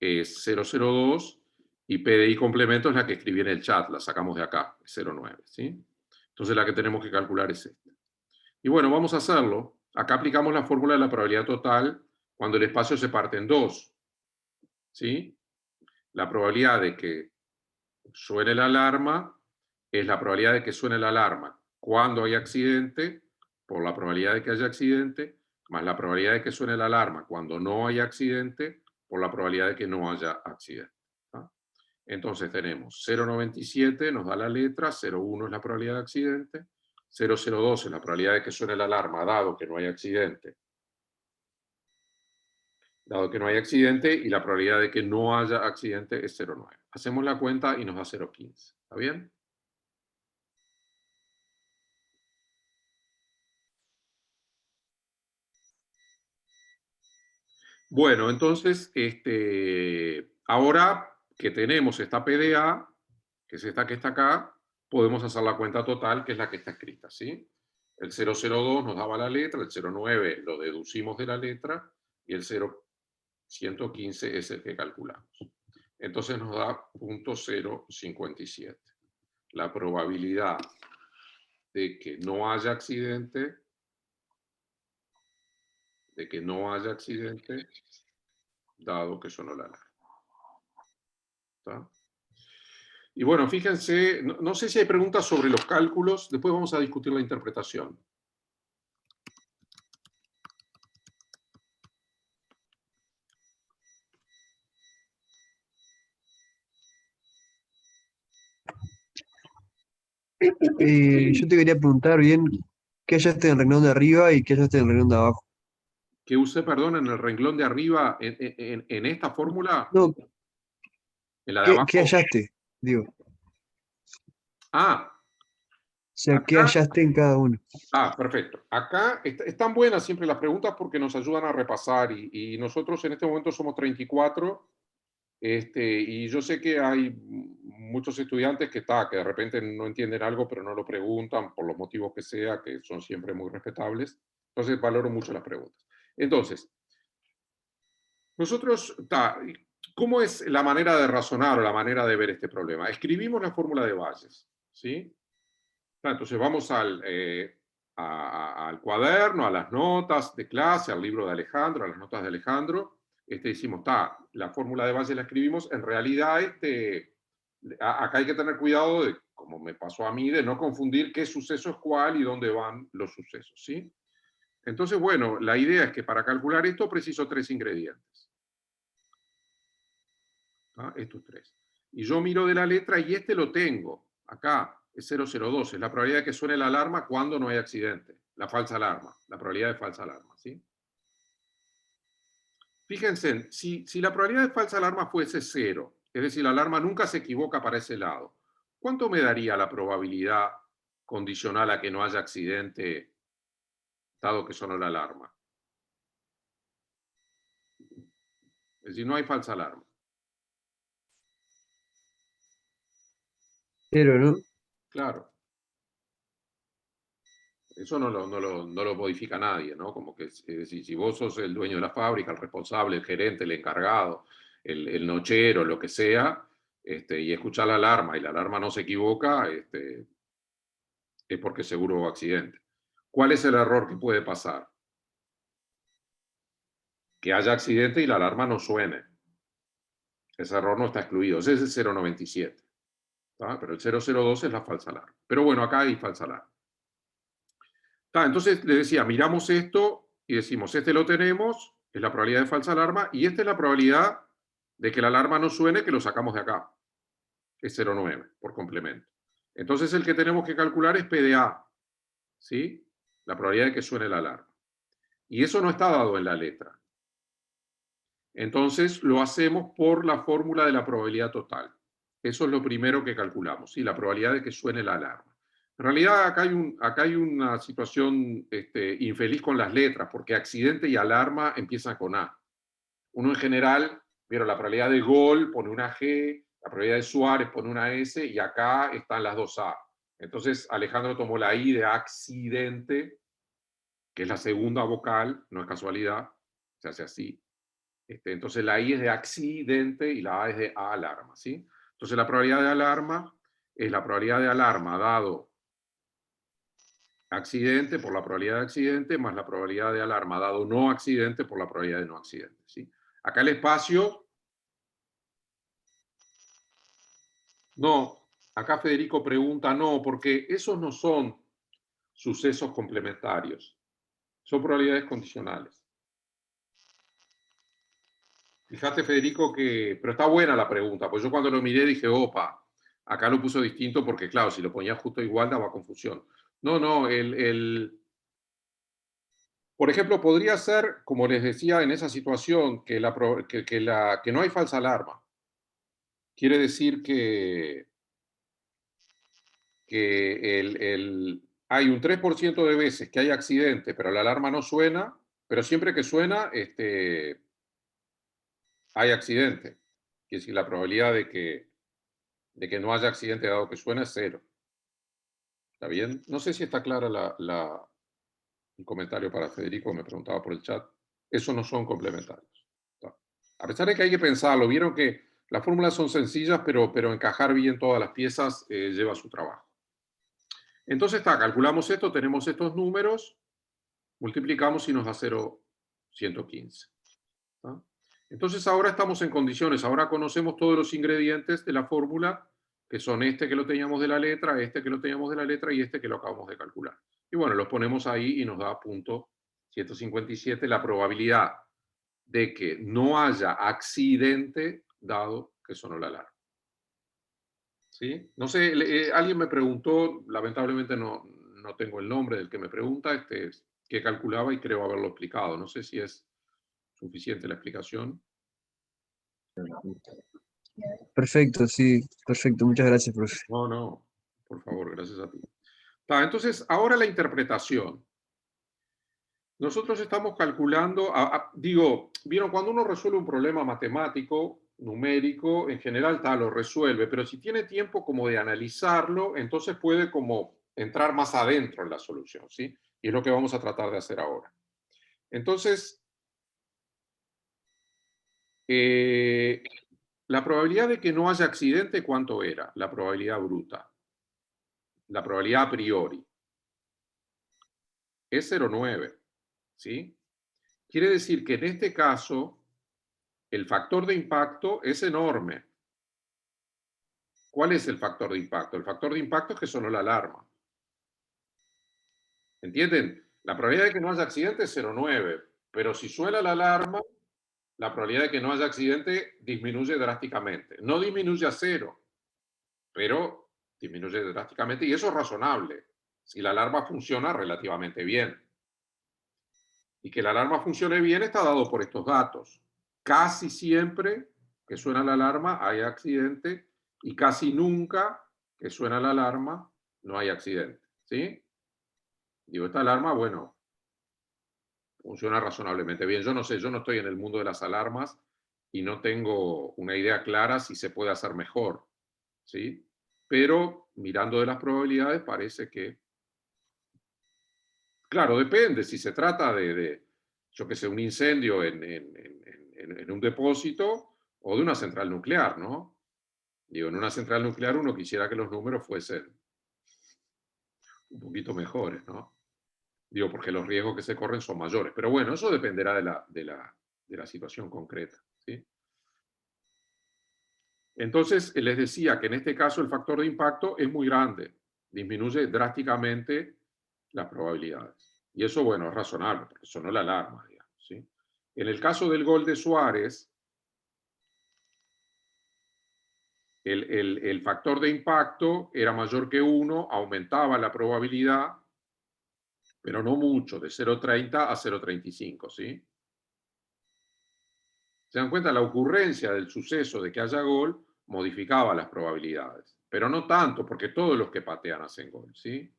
es 0,02 y P de I complemento es la que escribí en el chat, la sacamos de acá, 0,9. ¿Sí? Entonces la que tenemos que calcular es esta. Y bueno, vamos a hacerlo. Acá aplicamos la fórmula de la probabilidad total cuando el espacio se parte en dos. ¿Sí? La probabilidad de que suene la alarma es la probabilidad de que suene la alarma cuando hay accidente, por la probabilidad de que haya accidente, más la probabilidad de que suene la alarma cuando no hay accidente, por la probabilidad de que no haya accidente. ¿Tá? Entonces tenemos 0,97 nos da la letra, 0,1 es la probabilidad de accidente, 0,02 es la probabilidad de que suene la alarma dado que no hay accidente. Dado que no hay accidente, y la probabilidad de que no haya accidente es 0,9. Hacemos la cuenta y nos da 0,15. ¿Está bien? Bueno, entonces, ahora que tenemos esta PDA, que es esta que está acá, podemos hacer la cuenta total, que es la que está escrita, ¿sí? El 0,02 nos daba la letra, el 0,9 lo deducimos de la letra, y el 0,115 es el que calculamos. Entonces nos da 0,057. La probabilidad de que no haya accidente, dado que sonó la alarma. ¿Está? Y bueno, fíjense, no sé si hay preguntas sobre los cálculos, después vamos a discutir la interpretación. Yo te quería preguntar bien qué hallaste en el renglón de arriba y qué hallaste en el renglón de abajo. ¿Qué usé, perdón, en el renglón de arriba en esta fórmula? No, ¿En la de ¿qué abajo? hallaste? Digo, o Ah, sea, ¿qué acá. hallaste en cada uno? Ah, perfecto. Acá están buenas siempre las preguntas porque nos ayudan a repasar y nosotros en este momento somos 34 y yo sé que hay muchos estudiantes que de repente no entienden algo pero no lo preguntan por los motivos que sea, que son siempre muy respetables. Entonces valoro mucho las preguntas. Entonces, nosotros, ¿cómo es la manera de razonar o la manera de ver este problema? Escribimos la fórmula de Bayes, ¿sí? Entonces vamos al cuaderno, a las notas de clase, al libro de Alejandro, a las notas de Alejandro. Decimos, la fórmula de Bayes la escribimos. En realidad, acá hay que tener cuidado, de, como me pasó a mí, de no confundir qué suceso es cuál y dónde van los sucesos, ¿sí? Entonces, bueno, la idea es que para calcular esto preciso 3 ingredientes. Estos 3. Y yo miro de la letra y lo tengo. Acá es 002. Es la probabilidad de que suene la alarma cuando no hay accidente. La falsa alarma. La probabilidad de falsa alarma. ¿Sí? Fíjense, si la probabilidad de falsa alarma fuese 0, es decir, la alarma nunca se equivoca para ese lado, ¿cuánto me daría la probabilidad condicional a que no haya accidente dado que sonó la alarma? Es decir, no hay falsa alarma. 0, ¿no? Claro. Eso no lo modifica nadie, ¿no? Como que, es decir, si vos sos el dueño de la fábrica, el responsable, el gerente, el encargado, el nochero, lo que sea, y escuchás la alarma y la alarma no se equivoca, es porque seguro hubo accidente. ¿Cuál es el error que puede pasar? Que haya accidente y la alarma no suene. Ese error no está excluido. Ese es el 097. Pero el 002 es la falsa alarma. Pero bueno, acá hay falsa alarma. Entonces le decía, miramos esto y decimos, lo tenemos, es la probabilidad de falsa alarma, y esta es la probabilidad de que la alarma no suene, que lo sacamos de acá. Es 0,9 por complemento. Entonces el que tenemos que calcular es PDA, ¿sí? La probabilidad de que suene la alarma. Y eso no está dado en la letra. Entonces lo hacemos por la fórmula de la probabilidad total. Eso es lo primero que calculamos, ¿sí? La probabilidad de que suene la alarma. En realidad acá hay una situación infeliz con las letras, porque accidente y alarma empiezan con A. Uno en general, vieron, la probabilidad de gol pone una G, la probabilidad de Suárez pone una S, y acá están las dos A. Entonces Alejandro tomó la I de accidente, que es la segunda vocal, no es casualidad, se hace así. Entonces la I es de accidente y la A es de alarma, ¿sí? Entonces la probabilidad de alarma es la probabilidad de alarma dado accidente por la probabilidad de accidente más la probabilidad de alarma dado no accidente por la probabilidad de no accidente, ¿sí? Acá el espacio, no, acá Federico pregunta, no, porque esos no son sucesos complementarios, son probabilidades condicionales. Fíjate, Federico, pero está buena la pregunta, pues yo cuando lo miré dije, opa, acá lo puso distinto porque, claro, si lo ponía justo igual daba confusión. No, por ejemplo, podría ser, como les decía, en esa situación, que no hay falsa alarma. Quiere decir que hay un 3% de veces que hay accidente, pero la alarma no suena, pero siempre que suena, hay accidente. Quiere decir, la probabilidad de que no haya accidente dado que suena es 0. ¿Está bien? No sé si está clara el comentario para Federico, me preguntaba por el chat. Esos no son complementarios. ¿Está? A pesar de que hay que pensarlo, vieron que las fórmulas son sencillas, pero encajar bien todas las piezas lleva su trabajo. Entonces, calculamos esto, tenemos estos números, multiplicamos y nos da 0,115. Entonces ahora estamos en condiciones, ahora conocemos todos los ingredientes de la fórmula, que son que lo teníamos de la letra, que lo teníamos de la letra y que lo acabamos de calcular. Y bueno, los ponemos ahí y nos da punto 157, la probabilidad de que no haya accidente dado que sonó la alarma. ¿Sí? No sé, alguien me preguntó, lamentablemente no tengo el nombre del que me pregunta, que calculaba y creo haberlo explicado. No sé si es suficiente la explicación. Perfecto, sí, perfecto. Muchas gracias, profe. No, por favor, gracias a ti. Entonces, ahora la interpretación. Nosotros estamos calculando, vieron, cuando uno resuelve un problema matemático, numérico, en general lo resuelve, pero si tiene tiempo como de analizarlo, entonces puede como entrar más adentro en la solución, ¿sí? Y es lo que vamos a tratar de hacer ahora. Entonces, la probabilidad de que no haya accidente, ¿cuánto era? La probabilidad bruta. La probabilidad a priori. Es 0,9, ¿sí? Quiere decir que en este caso, el factor de impacto es enorme. ¿Cuál es el factor de impacto? El factor de impacto es que sonó la alarma. ¿Entienden? La probabilidad de que no haya accidente es 0,9, pero si suena la alarma, la probabilidad de que no haya accidente disminuye drásticamente. No disminuye a 0, pero disminuye drásticamente y eso es razonable si la alarma funciona relativamente bien. Y que la alarma funcione bien está dado por estos datos. Casi siempre que suena la alarma hay accidente y casi nunca que suena la alarma no hay accidente. ¿Sí? Digo, esta alarma, bueno, funciona razonablemente bien. Yo no sé, yo no estoy en el mundo de las alarmas y no tengo una idea clara si se puede hacer mejor. ¿Sí? Pero mirando de las probabilidades parece que... Claro, depende. Si se trata de yo qué sé, un incendio en un depósito o de una central nuclear, ¿no? Digo, en una central nuclear uno quisiera que los números fuesen un poquito mejores, ¿no? Digo, porque los riesgos que se corren son mayores. Pero bueno, eso dependerá de la situación concreta, ¿sí? Entonces, les decía que en este caso el factor de impacto es muy grande. Disminuye drásticamente las probabilidades. Y eso, bueno, es razonable, porque sonó la alarma, digamos, ¿sí? En el caso del gol de Suárez, el factor de impacto era mayor que 1, aumentaba la probabilidad, pero no mucho, de 0,30 a 0,35, ¿sí? ¿Se dan cuenta? La ocurrencia del suceso de que haya gol modificaba las probabilidades, pero no tanto, porque todos los que patean hacen gol, ¿sí?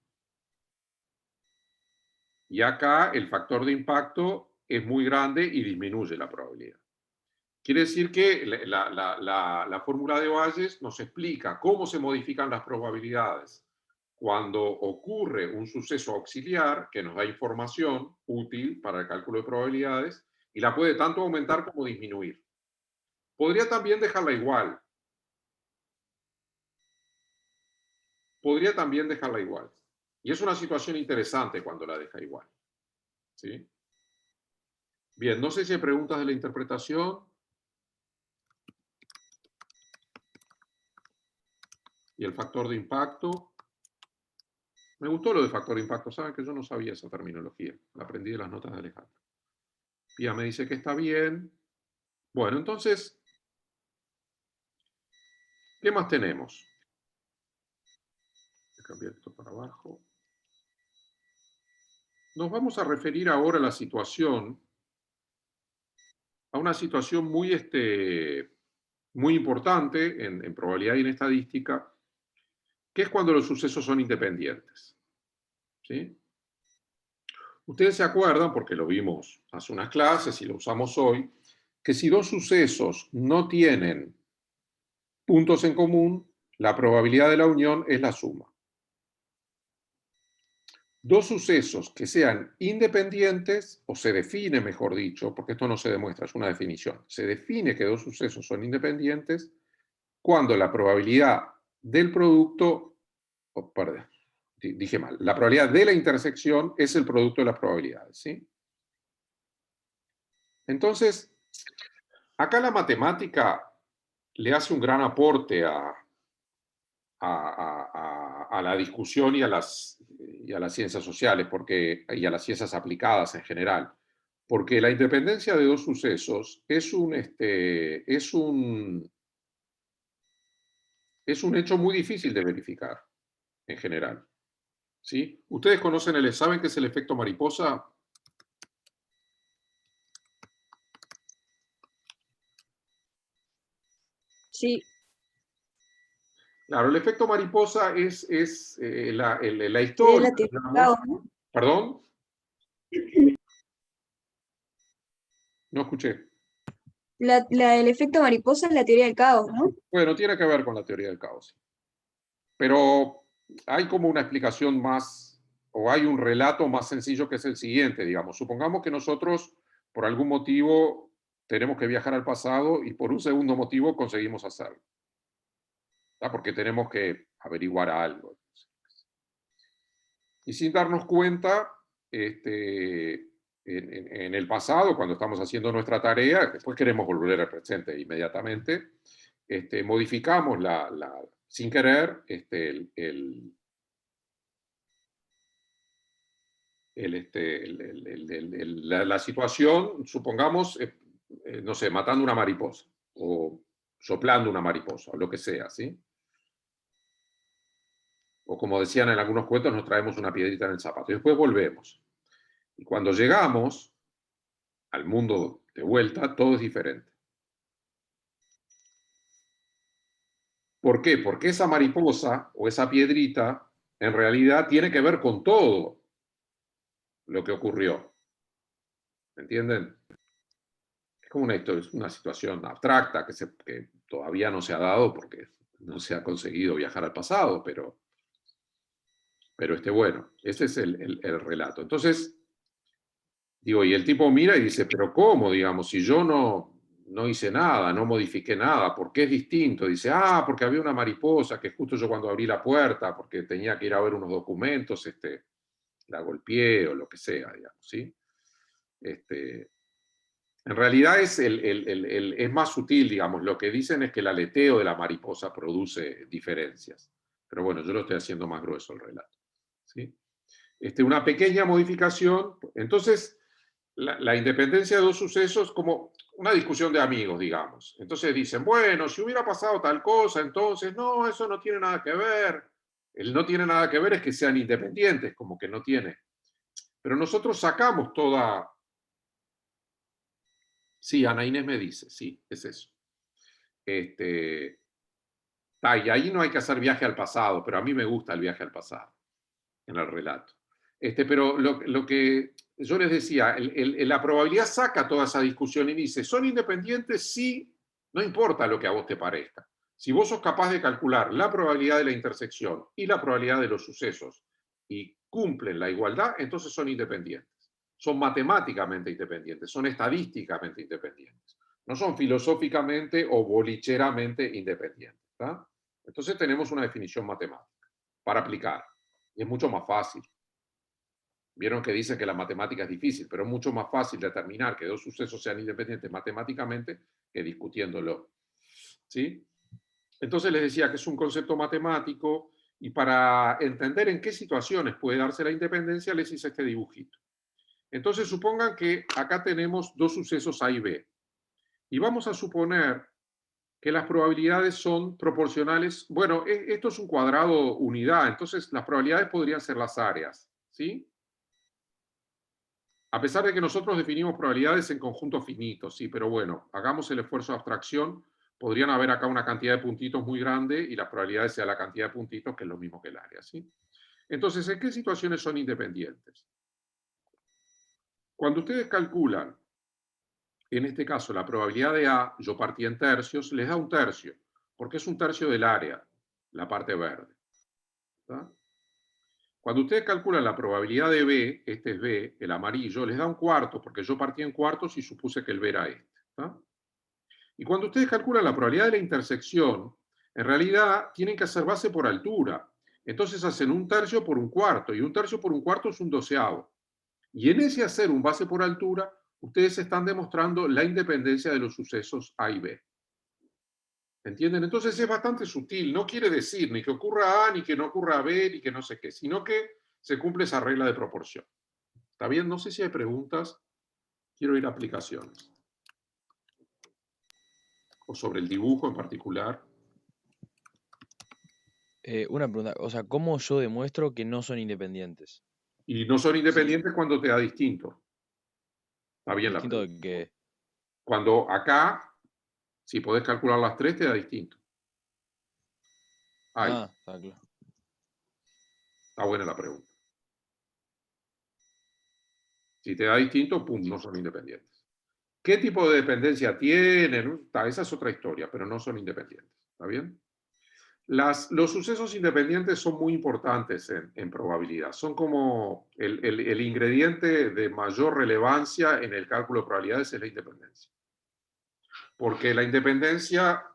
Y acá el factor de impacto es muy grande y disminuye la probabilidad. Quiere decir que la fórmula de Bayes nos explica cómo se modifican las probabilidades cuando ocurre un suceso auxiliar que nos da información útil para el cálculo de probabilidades y la puede tanto aumentar como disminuir. Podría también dejarla igual. Podría también dejarla igual. Y es una situación interesante cuando la deja igual. ¿Sí? Bien, no sé si hay preguntas de la interpretación. Y el factor de impacto. Me gustó lo de factor de impacto. Saben que yo no sabía esa terminología. La aprendí de las notas de Alejandro. Pía me dice que está bien. Bueno, entonces, ¿qué más tenemos? Voy a cambiar esto para abajo. Nos vamos a referir ahora a la situación, a una situación muy importante en probabilidad y en estadística, que es cuando los sucesos son independientes. ¿Sí? Ustedes se acuerdan, porque lo vimos hace unas clases y lo usamos hoy, que si dos sucesos no tienen puntos en común, la probabilidad de la unión es la suma. Dos sucesos que sean independientes, o se define, mejor dicho, porque esto no se demuestra, es una definición, se define que dos sucesos son independientes cuando la probabilidad del producto, perdón, dije mal, la probabilidad de la intersección es el producto de las probabilidades, ¿sí? Entonces, acá la matemática le hace un gran aporte a la discusión y a las ciencias sociales y a las ciencias aplicadas en general. Porque la independencia de dos sucesos es es un hecho muy difícil de verificar, en general. ¿Sí? ¿Ustedes saben qué es el efecto mariposa? Sí, Claro, el efecto mariposa es la es historia, la teoría del digamos. caos, ¿no? ¿Perdón? No escuché. El efecto mariposa es la teoría del caos, ¿no? Bueno, tiene que ver con la teoría del caos. Pero hay como una explicación más, o hay un relato más sencillo que es el siguiente, digamos. Supongamos que nosotros, por algún motivo, tenemos que viajar al pasado y por un segundo motivo conseguimos hacerlo. ¿Tá? Porque tenemos que averiguar algo. Y sin darnos cuenta, en el pasado, cuando estamos haciendo nuestra tarea, después queremos volver al presente inmediatamente, modificamos sin querer la situación, supongamos, no sé, matando una mariposa o soplando una mariposa o lo que sea, ¿sí? O como decían en algunos cuentos, nos traemos una piedrita en el zapato y después volvemos. Y cuando llegamos al mundo de vuelta, todo es diferente. ¿Por qué? Porque esa mariposa o esa piedrita en realidad tiene que ver con todo lo que ocurrió. ¿Me entienden? Es como es una situación abstracta que todavía no se ha dado porque no se ha conseguido viajar al pasado, pero bueno, ese es el relato. Entonces, digo, y el tipo mira y dice, pero ¿cómo? Digamos, si yo no hice nada, no modifiqué nada, ¿por qué es distinto? Dice, porque había una mariposa que justo yo cuando abrí la puerta, porque tenía que ir a ver unos documentos, la golpeé o lo que sea, digamos, ¿sí? En realidad es más sutil, digamos, lo que dicen es que el aleteo de la mariposa produce diferencias. Pero bueno, yo lo estoy haciendo más grueso el relato, ¿sí? Una pequeña modificación, entonces la independencia de dos sucesos como una discusión de amigos, digamos. Entonces dicen, bueno, si hubiera pasado tal cosa, entonces, no, eso no tiene nada que ver. El no tiene nada que ver es que sean independientes, como que no tiene. Pero nosotros sacamos toda... Sí, Ana Inés me dice, sí, es eso. Y ahí no hay que hacer viaje al pasado, pero a mí me gusta el viaje al pasado en el relato. Pero lo que yo les decía, la probabilidad saca toda esa discusión y dice, ¿son independientes? Sí, no importa lo que a vos te parezca. Si vos sos capaz de calcular la probabilidad de la intersección y la probabilidad de los sucesos y cumplen la igualdad, entonces son independientes. Son matemáticamente independientes, son estadísticamente independientes. No son filosóficamente o bolicheramente independientes. ¿Tá? Entonces tenemos una definición matemática para aplicar. Y es mucho más fácil. Vieron que dicen que la matemática es difícil, pero es mucho más fácil determinar que dos sucesos sean independientes matemáticamente que discutiéndolo. ¿Sí? Entonces les decía que es un concepto matemático y para entender en qué situaciones puede darse la independencia les hice este dibujito. Entonces supongan que acá tenemos dos sucesos A y B. Y vamos a suponer que las probabilidades son proporcionales. Bueno, esto es un cuadrado unidad, entonces las probabilidades podrían ser las áreas, ¿sí? A pesar de que nosotros definimos probabilidades en conjuntos finitos, sí, pero bueno, hagamos el esfuerzo de abstracción. Podrían haber acá una cantidad de puntitos muy grande y las probabilidades sea la cantidad de puntitos, que es lo mismo que el área, ¿sí? Entonces, ¿en qué situaciones son independientes? Cuando ustedes calculan, en este caso, la probabilidad de A, yo partí en tercios, les da un tercio, porque es un tercio del área, la parte verde. ¿Tá? Cuando ustedes calculan la probabilidad de B, este es B, el amarillo, les da un cuarto, porque yo partí en cuartos y supuse que el B era este. ¿Tá? Y cuando ustedes calculan la probabilidad de la intersección, en realidad tienen que hacer base por altura. Entonces hacen un tercio por un cuarto, y un tercio por un cuarto es un doceavo. Y en ese hacer un base por altura, ustedes están demostrando la independencia de los sucesos A y B. ¿Entienden? Entonces es bastante sutil. No quiere decir ni que ocurra A, ni que no ocurra B, ni que no sé qué, sino que se cumple esa regla de proporción. ¿Está bien? No sé si hay preguntas. Quiero ir a aplicaciones. O sobre el dibujo en particular. Una pregunta, o sea, ¿cómo yo demuestro que no son independientes? Y no son independientes cuando te da distinto. Está bien la Distinto pregunta. de que... Cuando acá, si podés calcular las tres, te da distinto. Ahí, Ah, está claro. está buena la pregunta. Si te da distinto, pum, no son independientes. ¿Qué tipo de dependencia tienen? Esa es otra historia, pero no son independientes. ¿Está bien? Los sucesos independientes son muy importantes en probabilidad. Son como el ingrediente de mayor relevancia en el cálculo de probabilidades es la independencia. Porque la independencia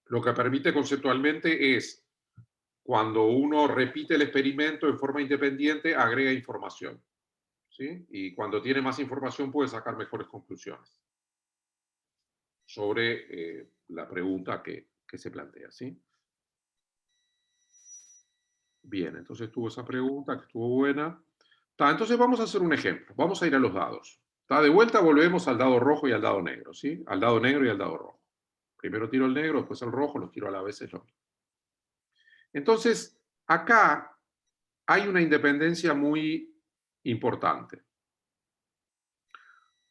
lo que permite conceptualmente es, cuando uno repite el experimento en forma independiente, agrega información. ¿Sí? Y cuando tiene más información puede sacar mejores conclusiones sobre la pregunta que se plantea. ¿Sí? Bien, entonces tuvo esa pregunta que estuvo buena. Entonces vamos a hacer un ejemplo. Vamos a ir a los dados. De vuelta volvemos al dado rojo y al dado negro. ¿Sí? Al dado negro y al dado rojo. Primero tiro el negro, después el rojo, los tiro a la vez. Es lo mismo. Entonces, acá hay una independencia muy importante.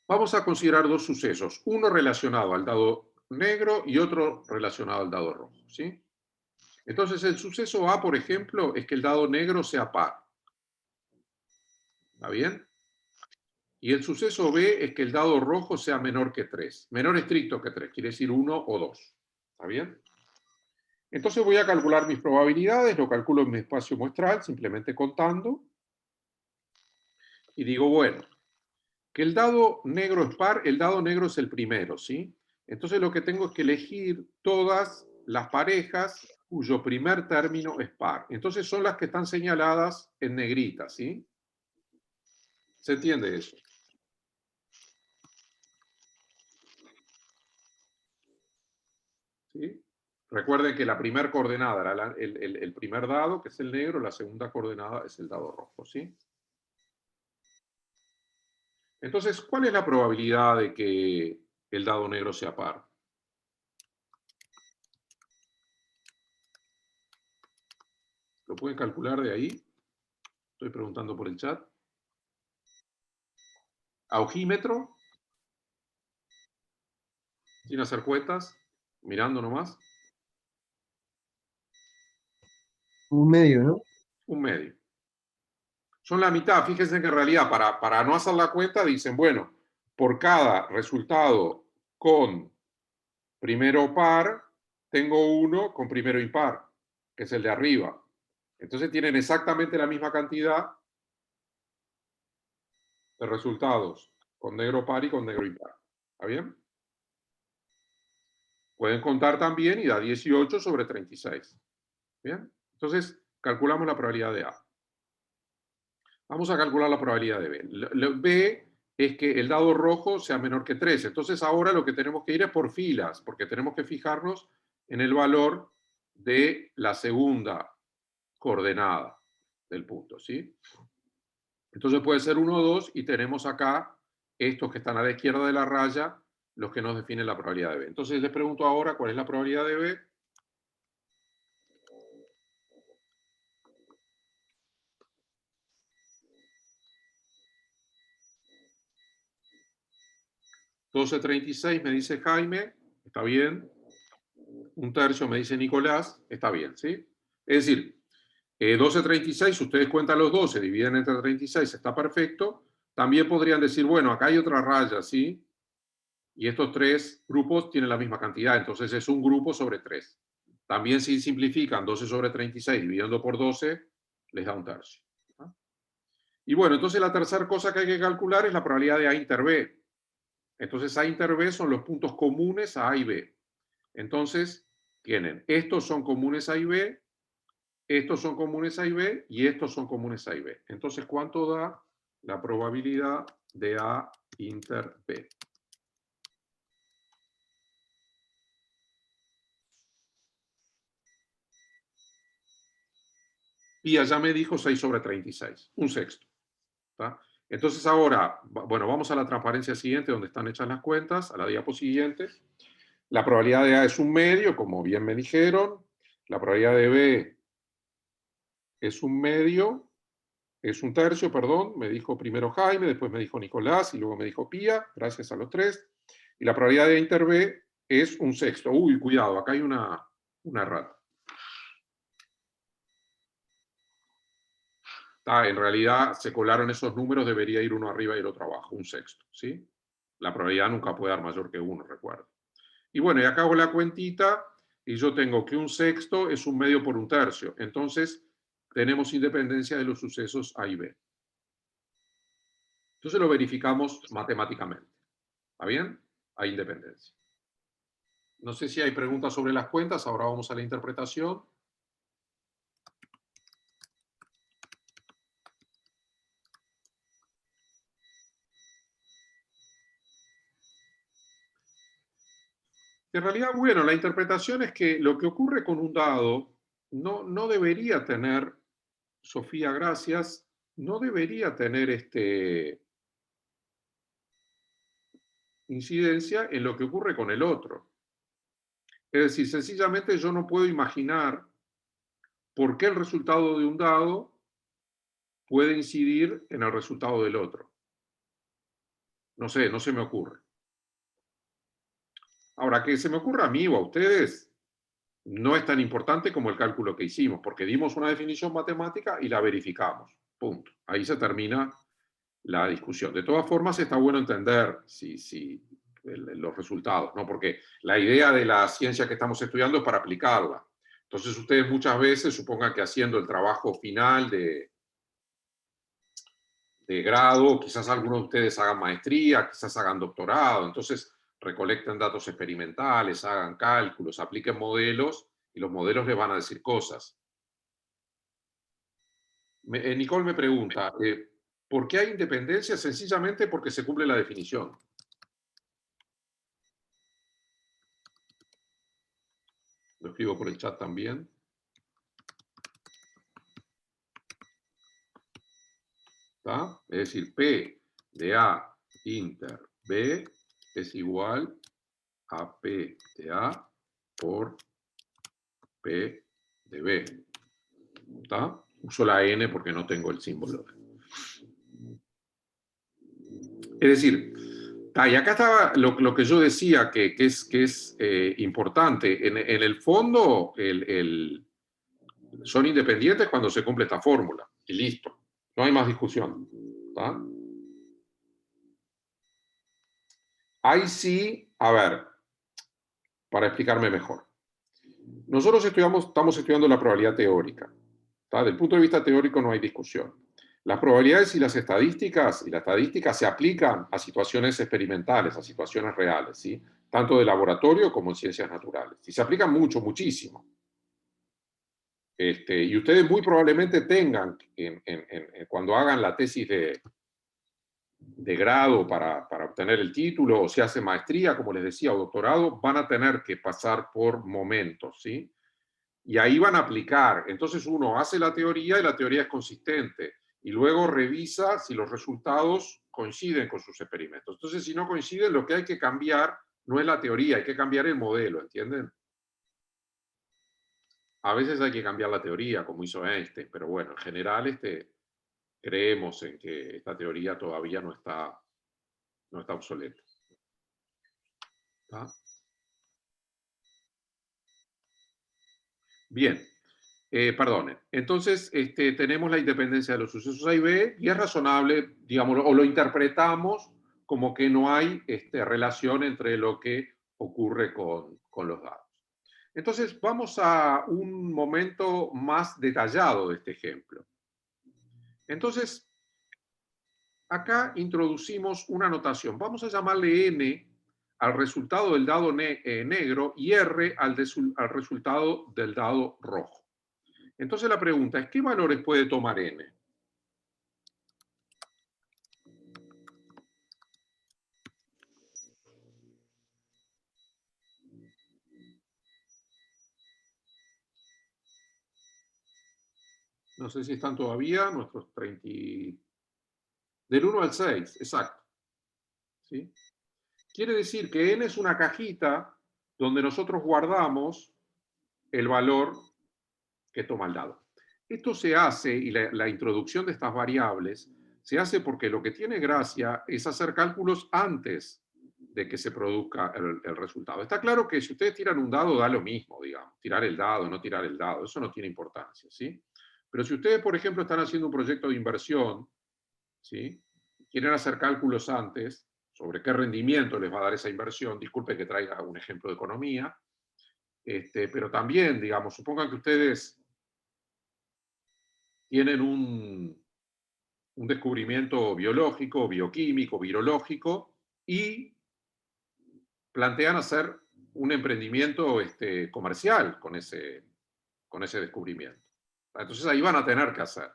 Vamos a considerar dos sucesos, uno relacionado al dado negro y otro relacionado al dado rojo, ¿sí? Entonces, el suceso A, por ejemplo, es que el dado negro sea par. ¿Está bien? Y el suceso B es que el dado rojo sea menor que 3. Menor estricto que 3, quiere decir 1 o 2. ¿Está bien? Entonces voy a calcular mis probabilidades, lo calculo en mi espacio muestral, simplemente contando. Y digo, bueno, que el dado negro es par, el dado negro es el primero, ¿sí? Entonces lo que tengo es que elegir todas las parejas cuyo primer término es par. Entonces son las que están señaladas en negrita, ¿sí? ¿Se entiende eso? ¿Sí? Recuerden que la primera coordenada era el primer dado, que es el negro, la segunda coordenada es el dado rojo, ¿sí? Entonces, ¿cuál es la probabilidad de que el dado negro sea par? ¿Lo pueden calcular de ahí? Estoy preguntando por el chat. ¿A ojímetro? Sin hacer cuentas, mirando nomás. Un medio, ¿no? Un medio. Son la mitad. Fíjense que en realidad, para no hacer la cuenta, dicen, bueno, por cada resultado con primero par, tengo uno con primero impar, que es el de arriba. Entonces tienen exactamente la misma cantidad de resultados con negro par y con negro impar. ¿Está bien? Pueden contar también y da 18 sobre 36. ¿Bien? Entonces, calculamos la probabilidad de A. Vamos a calcular la probabilidad de B. B es que el dado rojo sea menor que 3. Entonces ahora lo que tenemos que ir es por filas, porque tenemos que fijarnos en el valor de la segunda coordenada del punto, ¿sí? Entonces puede ser 1 o 2 y tenemos acá estos que están a la izquierda de la raya, los que nos definen la probabilidad de B. Entonces les pregunto ahora cuál es la probabilidad de B. $12.36 me dice Jaime, está bien. 1/3 me dice Nicolás, está bien, ¿sí? Es decir, 12.36, ustedes cuentan los 12, dividen entre 36, está perfecto. También podrían decir, bueno, acá hay otra raya, ¿sí? Y estos tres grupos tienen la misma cantidad, entonces es un grupo sobre 3. También si simplifican 12 sobre 36 dividiendo por 12, les da 1/3. ¿Ah? Y bueno, entonces la tercera cosa que hay que calcular es la probabilidad de A inter B. Entonces A inter B son los puntos comunes a A y B. Entonces, tienen, estos son comunes A y B, estos son comunes A y B, y estos son comunes A y B. Entonces, ¿cuánto da la probabilidad de A inter B? Pía ya me dijo 6 sobre 36, un sexto. ¿Tá? Entonces ahora, bueno, vamos a la transparencia siguiente, donde están hechas las cuentas, a la diapo siguiente. La probabilidad de A es un medio, como bien me dijeron. La probabilidad de B es un medio, es un tercio, perdón, me dijo primero Jaime, después me dijo Nicolás y luego me dijo Pía, gracias a los tres. Y la probabilidad de A inter B es un sexto. Uy, cuidado, acá hay una errata. En realidad se colaron esos números, debería ir uno arriba y el otro abajo, un sexto, ¿sí? La probabilidad nunca puede dar mayor que 1, recuerdo. Y bueno, y acá hago la cuentita y yo tengo que un sexto es un medio por un tercio. Entonces, tenemos independencia de los sucesos A y B. Entonces lo verificamos matemáticamente. ¿Está bien? Hay independencia. No sé si hay preguntas sobre las cuentas, ahora vamos a la interpretación. En realidad, bueno, la interpretación es que lo que ocurre con un dado no debería tener, Sofía, gracias, no debería tener incidencia en lo que ocurre con el otro. Es decir, sencillamente yo no puedo imaginar por qué el resultado de un dado puede incidir en el resultado del otro. No sé, no se me ocurre. Ahora, que se me ocurra a mí o a ustedes, no es tan importante como el cálculo que hicimos, porque dimos una definición matemática y la verificamos. Punto. Ahí se termina la discusión. De todas formas, está bueno entender los resultados, ¿no? Porque la idea de la ciencia que estamos estudiando es para aplicarla. Entonces, ustedes muchas veces supongan que haciendo el trabajo final de grado, quizás algunos de ustedes hagan maestría, quizás hagan doctorado, entonces recolecten datos experimentales, hagan cálculos, apliquen modelos, y los modelos les van a decir cosas. Nicole me pregunta, ¿por qué hay independencia? Sencillamente porque se cumple la definición. Lo escribo por el chat también. ¿Está? Es decir, P de A inter B es igual a P de A por P de B. ¿Está? Uso la N porque no tengo el símbolo. Es decir, y acá estaba lo que yo decía que es importante. En el fondo, son independientes cuando se cumple esta fórmula. Y listo. No hay más discusión. ¿Está? Ahí sí, a ver, para explicarme mejor. Nosotros estamos estudiando la probabilidad teórica. ¿Está? Desde el punto de vista teórico no hay discusión. Las probabilidades y la estadística se aplican a situaciones experimentales, a situaciones reales, ¿sí? Tanto de laboratorio como en ciencias naturales. Y se aplican muchísimo. Y ustedes muy probablemente tengan, cuando hagan la tesis de grado para obtener el título, o si hacen maestría, como les decía, o doctorado, van a tener que pasar por momentos, ¿sí? Y ahí van a aplicar. Entonces uno hace la teoría y la teoría es consistente. Y luego revisa si los resultados coinciden con sus experimentos. Entonces, si no coinciden, lo que hay que cambiar no es la teoría, hay que cambiar el modelo, ¿entienden? A veces hay que cambiar la teoría, como hizo Einstein, pero bueno, en general creemos en que esta teoría todavía no está obsoleta. ¿Está? Bien. Perdonen. Entonces, tenemos la independencia de los sucesos A y B, y es razonable, digamos, o lo interpretamos como que no hay relación entre lo que ocurre con los dados. Entonces, vamos a un momento más detallado de este ejemplo. Entonces, acá introducimos una notación. Vamos a llamarle N al resultado del dado negro y R al resultado del dado rojo. Entonces la pregunta es, ¿qué valores puede tomar N? No sé si están todavía nuestros 30... Del 1 al 6, exacto. ¿Sí? Quiere decir que N es una cajita donde nosotros guardamos el valor que toma el dado. Esto se hace, y la introducción de estas variables, se hace porque lo que tiene gracia es hacer cálculos antes de que se produzca el resultado. Está claro que si ustedes tiran un dado, da lo mismo, digamos, tirar el dado, no tirar el dado, eso no tiene importancia, ¿sí? Pero si ustedes, por ejemplo, están haciendo un proyecto de inversión, ¿sí? Quieren hacer cálculos antes sobre qué rendimiento les va a dar esa inversión, disculpe que traiga un ejemplo de economía, pero también, digamos, supongan que ustedes tienen un descubrimiento biológico, bioquímico, virológico, y plantean hacer un emprendimiento comercial con ese descubrimiento. Entonces ahí van a tener que hacer.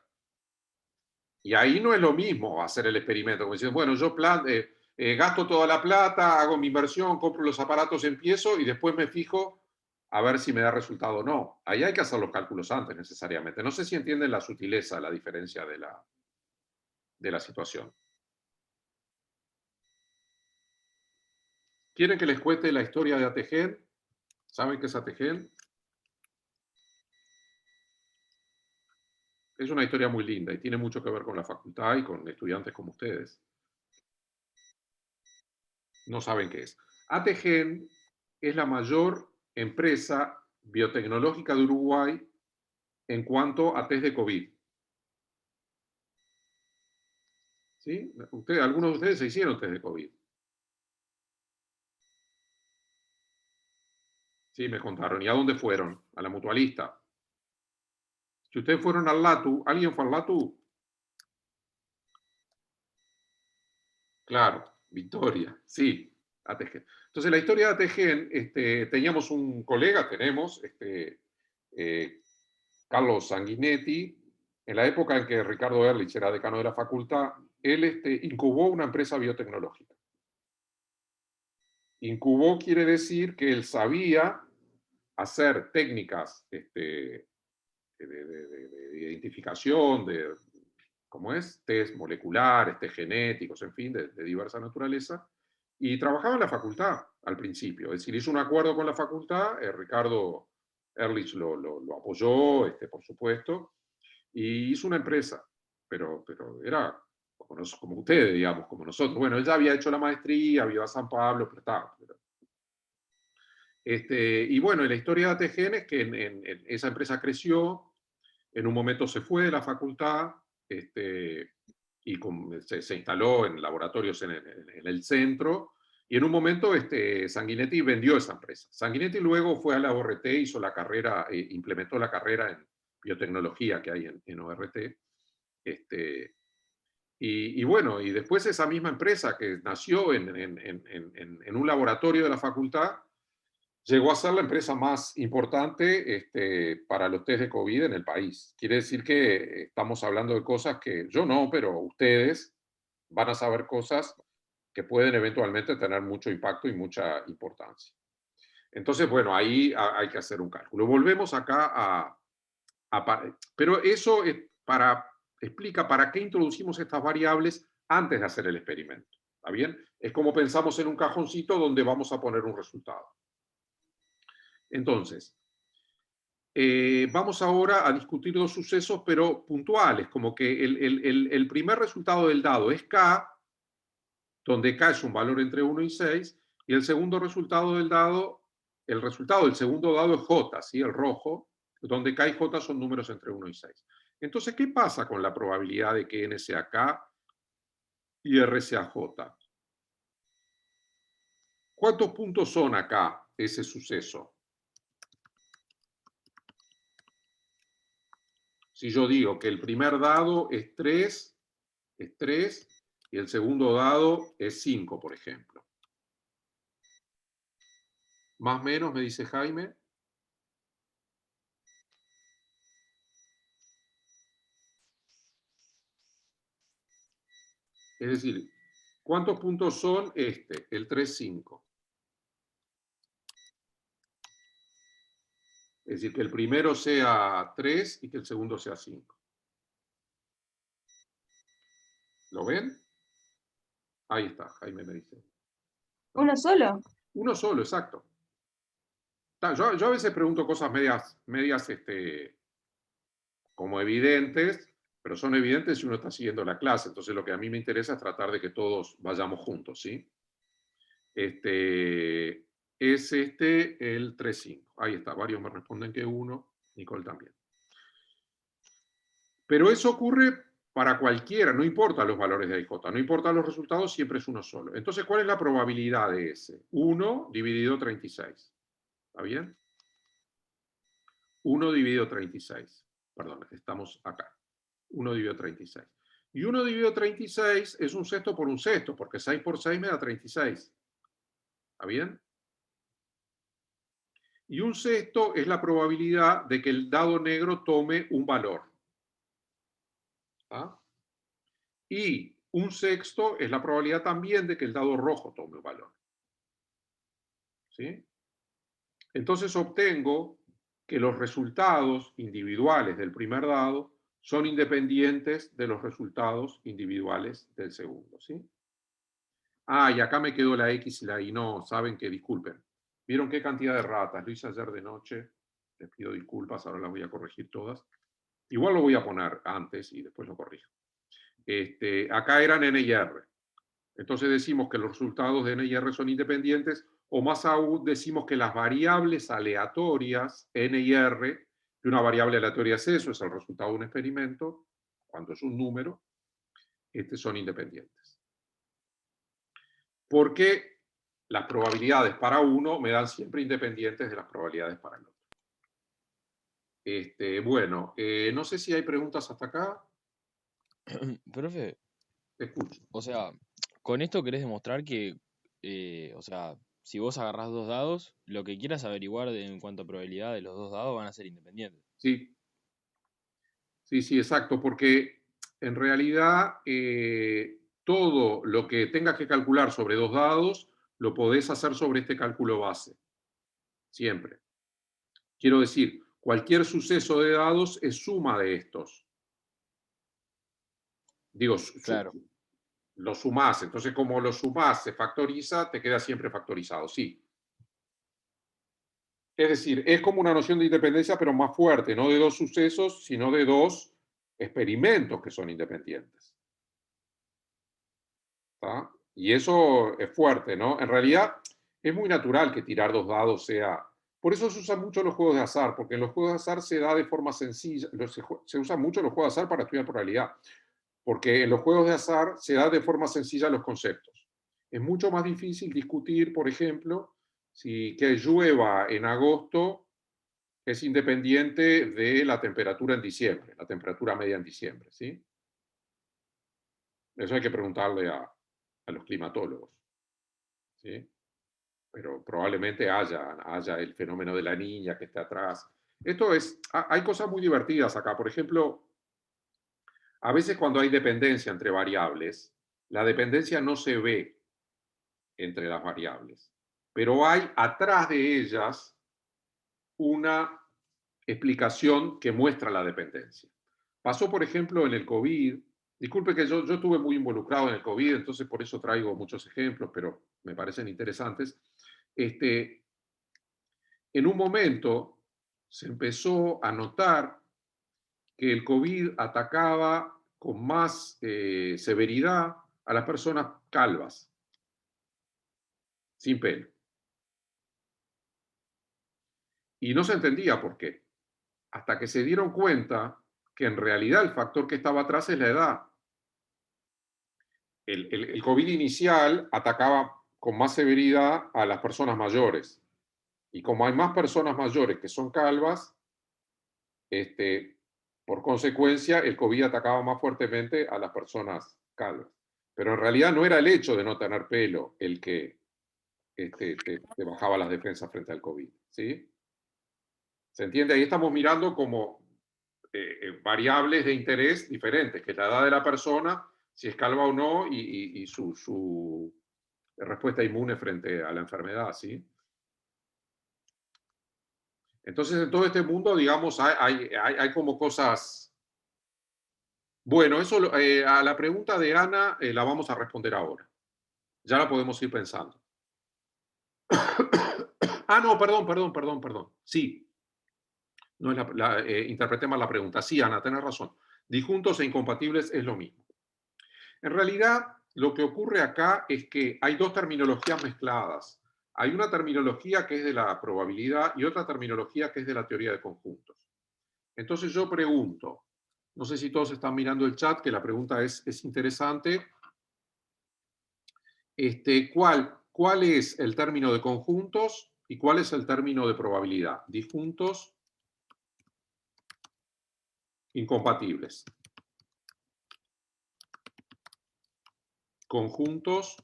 Y ahí no es lo mismo hacer el experimento, como dicen, bueno, yo gasto toda la plata, hago mi inversión, compro los aparatos, empiezo y después me fijo a ver si me da resultado o no. Ahí hay que hacer los cálculos antes necesariamente. No sé si entienden la sutileza, la diferencia de la situación. ¿Quieren que les cuente la historia de ATGEN? ¿Saben qué es ATGEN? Es una historia muy linda y tiene mucho que ver con la facultad y con estudiantes como ustedes. No saben qué es. ATGEN es la mayor empresa biotecnológica de Uruguay en cuanto a test de COVID. ¿Sí? Algunos de ustedes se hicieron test de COVID. Sí, me contaron. ¿Y a dónde fueron? A la mutualista. Si ustedes fueron al LATU, ¿alguien fue al LATU? Claro, Victoria, sí, ATGEN. Entonces, la historia de ATGEN, teníamos un colega, tenemos, Carlos Sanguinetti, en la época en que Ricardo Ehrlich era decano de la facultad, él incubó una empresa biotecnológica. Incubó quiere decir que él sabía hacer técnicas de identificación, ¿cómo es? Test moleculares, test genéticos, en fin, de diversa naturaleza, y trabajaba en la facultad al principio. Es decir, hizo un acuerdo con la facultad, Ricardo Ehrlich lo apoyó, por supuesto, y hizo una empresa, pero era como ustedes, digamos, como nosotros. Bueno, él ya había hecho la maestría, había ido a San Pablo, pero estaba. Y bueno, la historia de ATGEN es que en esa empresa creció, en un momento se fue de la facultad, y se instaló en laboratorios en el centro, y en un momento Sanguinetti vendió esa empresa. Sanguinetti luego fue a la ORT, hizo la carrera, implementó la carrera en biotecnología que hay en ORT, y bueno, y después esa misma empresa que nació en un laboratorio de la facultad, llegó a ser la empresa más importante para los test de COVID en el país. Quiere decir que estamos hablando de cosas que yo no, pero ustedes van a saber cosas que pueden eventualmente tener mucho impacto y mucha importancia. Entonces, bueno, ahí hay que hacer un cálculo. Volvemos acá pero eso explica para qué introducimos estas variables antes de hacer el experimento. ¿Está bien? Es como pensamos en un cajoncito donde vamos a poner un resultado. Entonces, vamos ahora a discutir dos sucesos, pero puntuales, como que el primer resultado del dado es K, donde K es un valor entre 1 y 6, y el segundo resultado del dado, el resultado del segundo dado es J, ¿sí? El rojo, donde K y J son números entre 1 y 6. Entonces, ¿qué pasa con la probabilidad de que N sea K y R sea J? ¿Cuántos puntos son acá ese suceso? Si yo digo que el primer dado es 3, y el segundo dado es 5, por ejemplo. Más o menos, me dice Jaime. Es decir, ¿cuántos puntos son el 3, 5? Es decir, que el primero sea 3 y que el segundo sea 5. ¿Lo ven? Ahí está, Jaime me dice. ¿Uno solo? Uno solo, exacto. Yo a veces pregunto cosas medias como evidentes, pero son evidentes si uno está siguiendo la clase. Entonces lo que a mí me interesa es tratar de que todos vayamos juntos, ¿sí? Es el 3,5. Ahí está, varios me responden que 1, Nicole también. Pero eso ocurre para cualquiera, no importa los valores de IJ, no importa los resultados, siempre es uno solo. Entonces, ¿cuál es la probabilidad de ese? 1 dividido 36. ¿Está bien? 1 dividido 36. Perdón, estamos acá. 1 dividido 36. Y 1 dividido 36 es un sexto por un sexto, porque 6 por 6 me da 36. ¿Está bien? Y un sexto es la probabilidad de que el dado negro tome un valor. ¿Ah? Y un sexto es la probabilidad también de que el dado rojo tome un valor. ¿Sí? Entonces obtengo que los resultados individuales del primer dado son independientes de los resultados individuales del segundo. ¿Sí? Ah, y acá me quedó la X y la Y. No, saben que disculpen. ¿Vieron qué cantidad de ratas? Lo hice ayer de noche. Les pido disculpas, ahora las voy a corregir todas. Igual lo voy a poner antes y después lo corrijo. Acá eran N y R. Entonces decimos que los resultados de N y R son independientes, o más aún decimos que las variables aleatorias, N y R, que una variable aleatoria es eso, es el resultado de un experimento, cuando es un número, son independientes. Porque las probabilidades para uno me dan siempre independientes de las probabilidades para el otro. Bueno, no sé si hay preguntas hasta acá. Profe, Te escucho. o sea, con esto querés demostrar que, o sea, si vos agarrás dos dados, lo que quieras averiguar en cuanto a probabilidad de los dos dados van a ser independientes. Sí, sí, exacto, porque en realidad todo lo que tengas que calcular sobre dos dados lo podés hacer sobre este cálculo base. Siempre. Quiero decir, cualquier suceso de dados es suma de estos. Digo, Claro. lo sumás. Entonces, como lo sumás, se factoriza, te queda siempre factorizado. Sí. Es decir, es como una noción de independencia, pero más fuerte, no de dos sucesos, sino de dos experimentos que son independientes. ¿Está? Y eso es fuerte, ¿no? En realidad, es muy natural que tirar dos dados sea... Por eso se usan mucho los juegos de azar, porque en los juegos de azar se da de forma sencilla, se usan mucho los juegos de azar para estudiar probabilidad, porque en los juegos de azar se da de forma sencilla los conceptos. Es mucho más difícil discutir, por ejemplo, si que llueva en agosto es independiente de la temperatura en diciembre, la temperatura media en diciembre, ¿sí? Eso hay que preguntarle a los climatólogos, ¿sí? Pero probablemente haya el fenómeno de la niña que está atrás. Hay cosas muy divertidas acá. Por ejemplo, a veces cuando hay dependencia entre variables, la dependencia no se ve entre las variables, pero hay atrás de ellas una explicación que muestra la dependencia. Pasó, por ejemplo, en el COVID. Disculpe que yo estuve muy involucrado en el COVID, entonces por eso traigo muchos ejemplos, pero me parecen interesantes. En un momento se empezó a notar que el COVID atacaba con más severidad a las personas calvas, sin pelo. Y no se entendía por qué, hasta que se dieron cuenta que en realidad el factor que estaba atrás es la edad. El COVID inicial atacaba con más severidad a las personas mayores. Y como hay más personas mayores que son calvas, por consecuencia, el COVID atacaba más fuertemente a las personas calvas. Pero en realidad no era el hecho de no tener pelo el que te bajaba las defensas frente al COVID. ¿Sí? ¿Se entiende? Ahí estamos mirando como variables de interés diferentes, que es la edad de la persona, si es calva o no, y su respuesta inmune frente a la enfermedad, ¿sí? Entonces, en todo este mundo, digamos, hay como cosas... Bueno, eso a la pregunta de Ana la vamos a responder ahora. Ya la podemos ir pensando. Ah, no, perdón. Sí. No es interpreté mal la pregunta. Sí, Ana, tenés razón. Disjuntos e incompatibles es lo mismo. En realidad, lo que ocurre acá es que hay dos terminologías mezcladas. Hay una terminología que es de la probabilidad y otra terminología que es de la teoría de conjuntos. Entonces yo pregunto, no sé si todos están mirando el chat, que la pregunta es interesante. ¿Cuál es el término de conjuntos y cuál es el término de probabilidad? Disjuntos, incompatibles. Conjuntos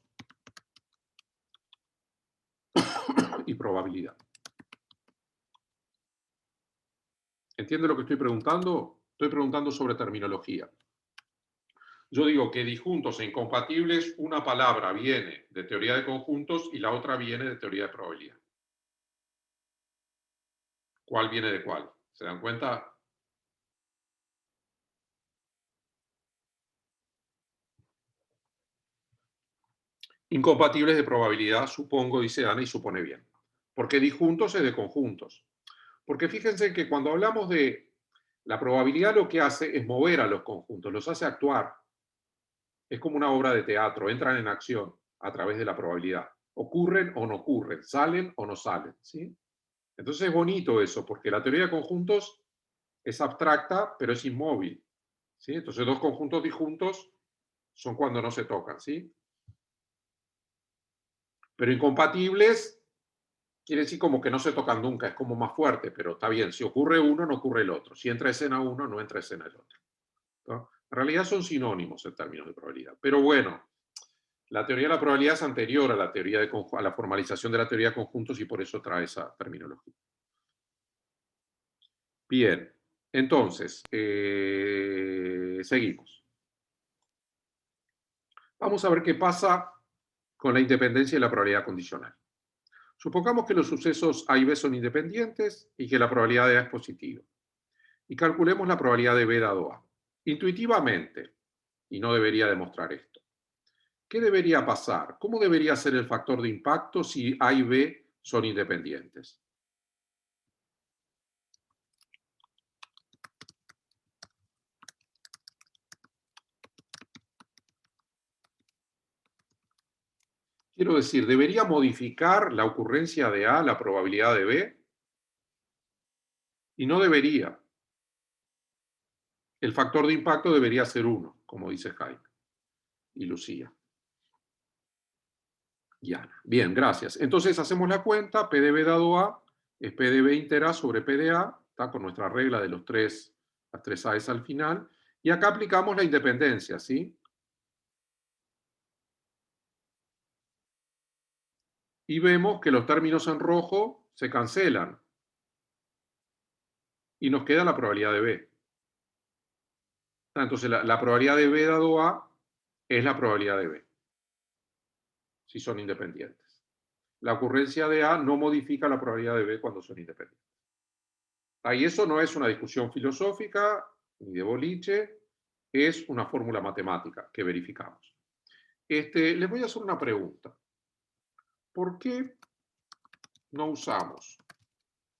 y probabilidad. ¿Entiende lo que estoy preguntando? Estoy preguntando sobre terminología. Yo digo que disjuntos e incompatibles, una palabra viene de teoría de conjuntos y la otra viene de teoría de probabilidad. ¿Cuál viene de cuál? ¿Se dan cuenta? Incompatibles de probabilidad, supongo, dice Ana, y supone bien. Porque disjuntos es de conjuntos. Porque fíjense que cuando hablamos de la probabilidad, lo que hace es mover a los conjuntos, los hace actuar. Es como una obra de teatro, entran en acción a través de la probabilidad. Ocurren o no ocurren, salen o no salen, ¿sí? Entonces es bonito eso, porque la teoría de conjuntos es abstracta, pero es inmóvil, ¿sí? Entonces dos conjuntos disjuntos son cuando no se tocan, ¿sí? Pero incompatibles quiere decir como que no se tocan nunca, es como más fuerte, pero está bien, si ocurre uno, no ocurre el otro. Si entra escena uno, no entra escena el otro, ¿no? En realidad son sinónimos en términos de probabilidad. Pero bueno, la teoría de la probabilidad es anterior a la, a la formalización de la teoría de conjuntos y por eso trae esa terminología. Bien, entonces, seguimos. Vamos a ver qué pasa con la independencia y la probabilidad condicional. Supongamos que los sucesos A y B son independientes y que la probabilidad de A es positiva. Y calculemos la probabilidad de B dado A. Intuitivamente, y no debería demostrar esto, ¿qué debería pasar? ¿Cómo debería ser el factor de impacto si A y B son independientes? Quiero decir, ¿debería modificar la ocurrencia de A la probabilidad de B? Y no debería. El factor de impacto debería ser 1, como dice Jaime y Lucía. Y Ana. Bien, gracias. Entonces hacemos la cuenta, P de B dado A es P de B inter A sobre P de A, está con nuestra regla de las tres A's al final, y acá aplicamos la independencia, ¿sí? Y vemos que los términos en rojo se cancelan. Y nos queda la probabilidad de B. Entonces la probabilidad de B dado A es la probabilidad de B, si son independientes. La ocurrencia de A no modifica la probabilidad de B cuando son independientes. Ahí eso no es una discusión filosófica ni de boliche, es una fórmula matemática que verificamos. Les voy a hacer una pregunta. ¿Por qué no usamos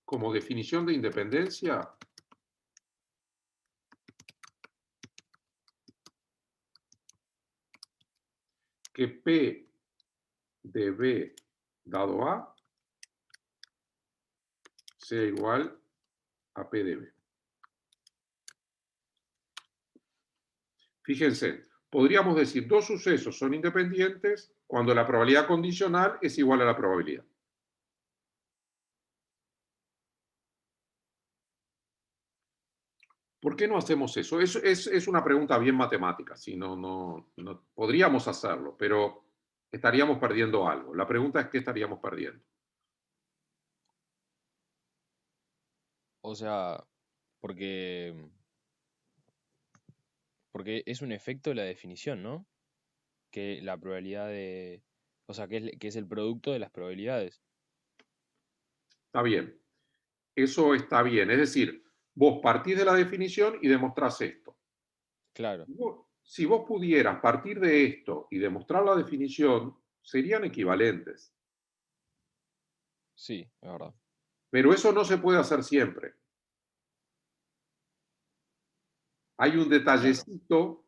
como definición de independencia que P de B dado A sea igual a P de B? Fíjense, podríamos decir dos sucesos son independientes cuando la probabilidad condicional es igual a la probabilidad. ¿Por qué no hacemos eso? Es una pregunta bien matemática. ¿Sí? No podríamos hacerlo, pero estaríamos perdiendo algo. La pregunta es, ¿qué estaríamos perdiendo? O sea, porque es un efecto de la definición, ¿no? Que la probabilidad de... O sea, que es el producto de las probabilidades. Está bien. Eso está bien. Es decir, vos partís de la definición y demostrás esto. Claro, Si vos pudieras partir de esto y demostrar la definición, serían equivalentes. sí, es verdad. Pero eso no se puede hacer siempre. Hay un detallecito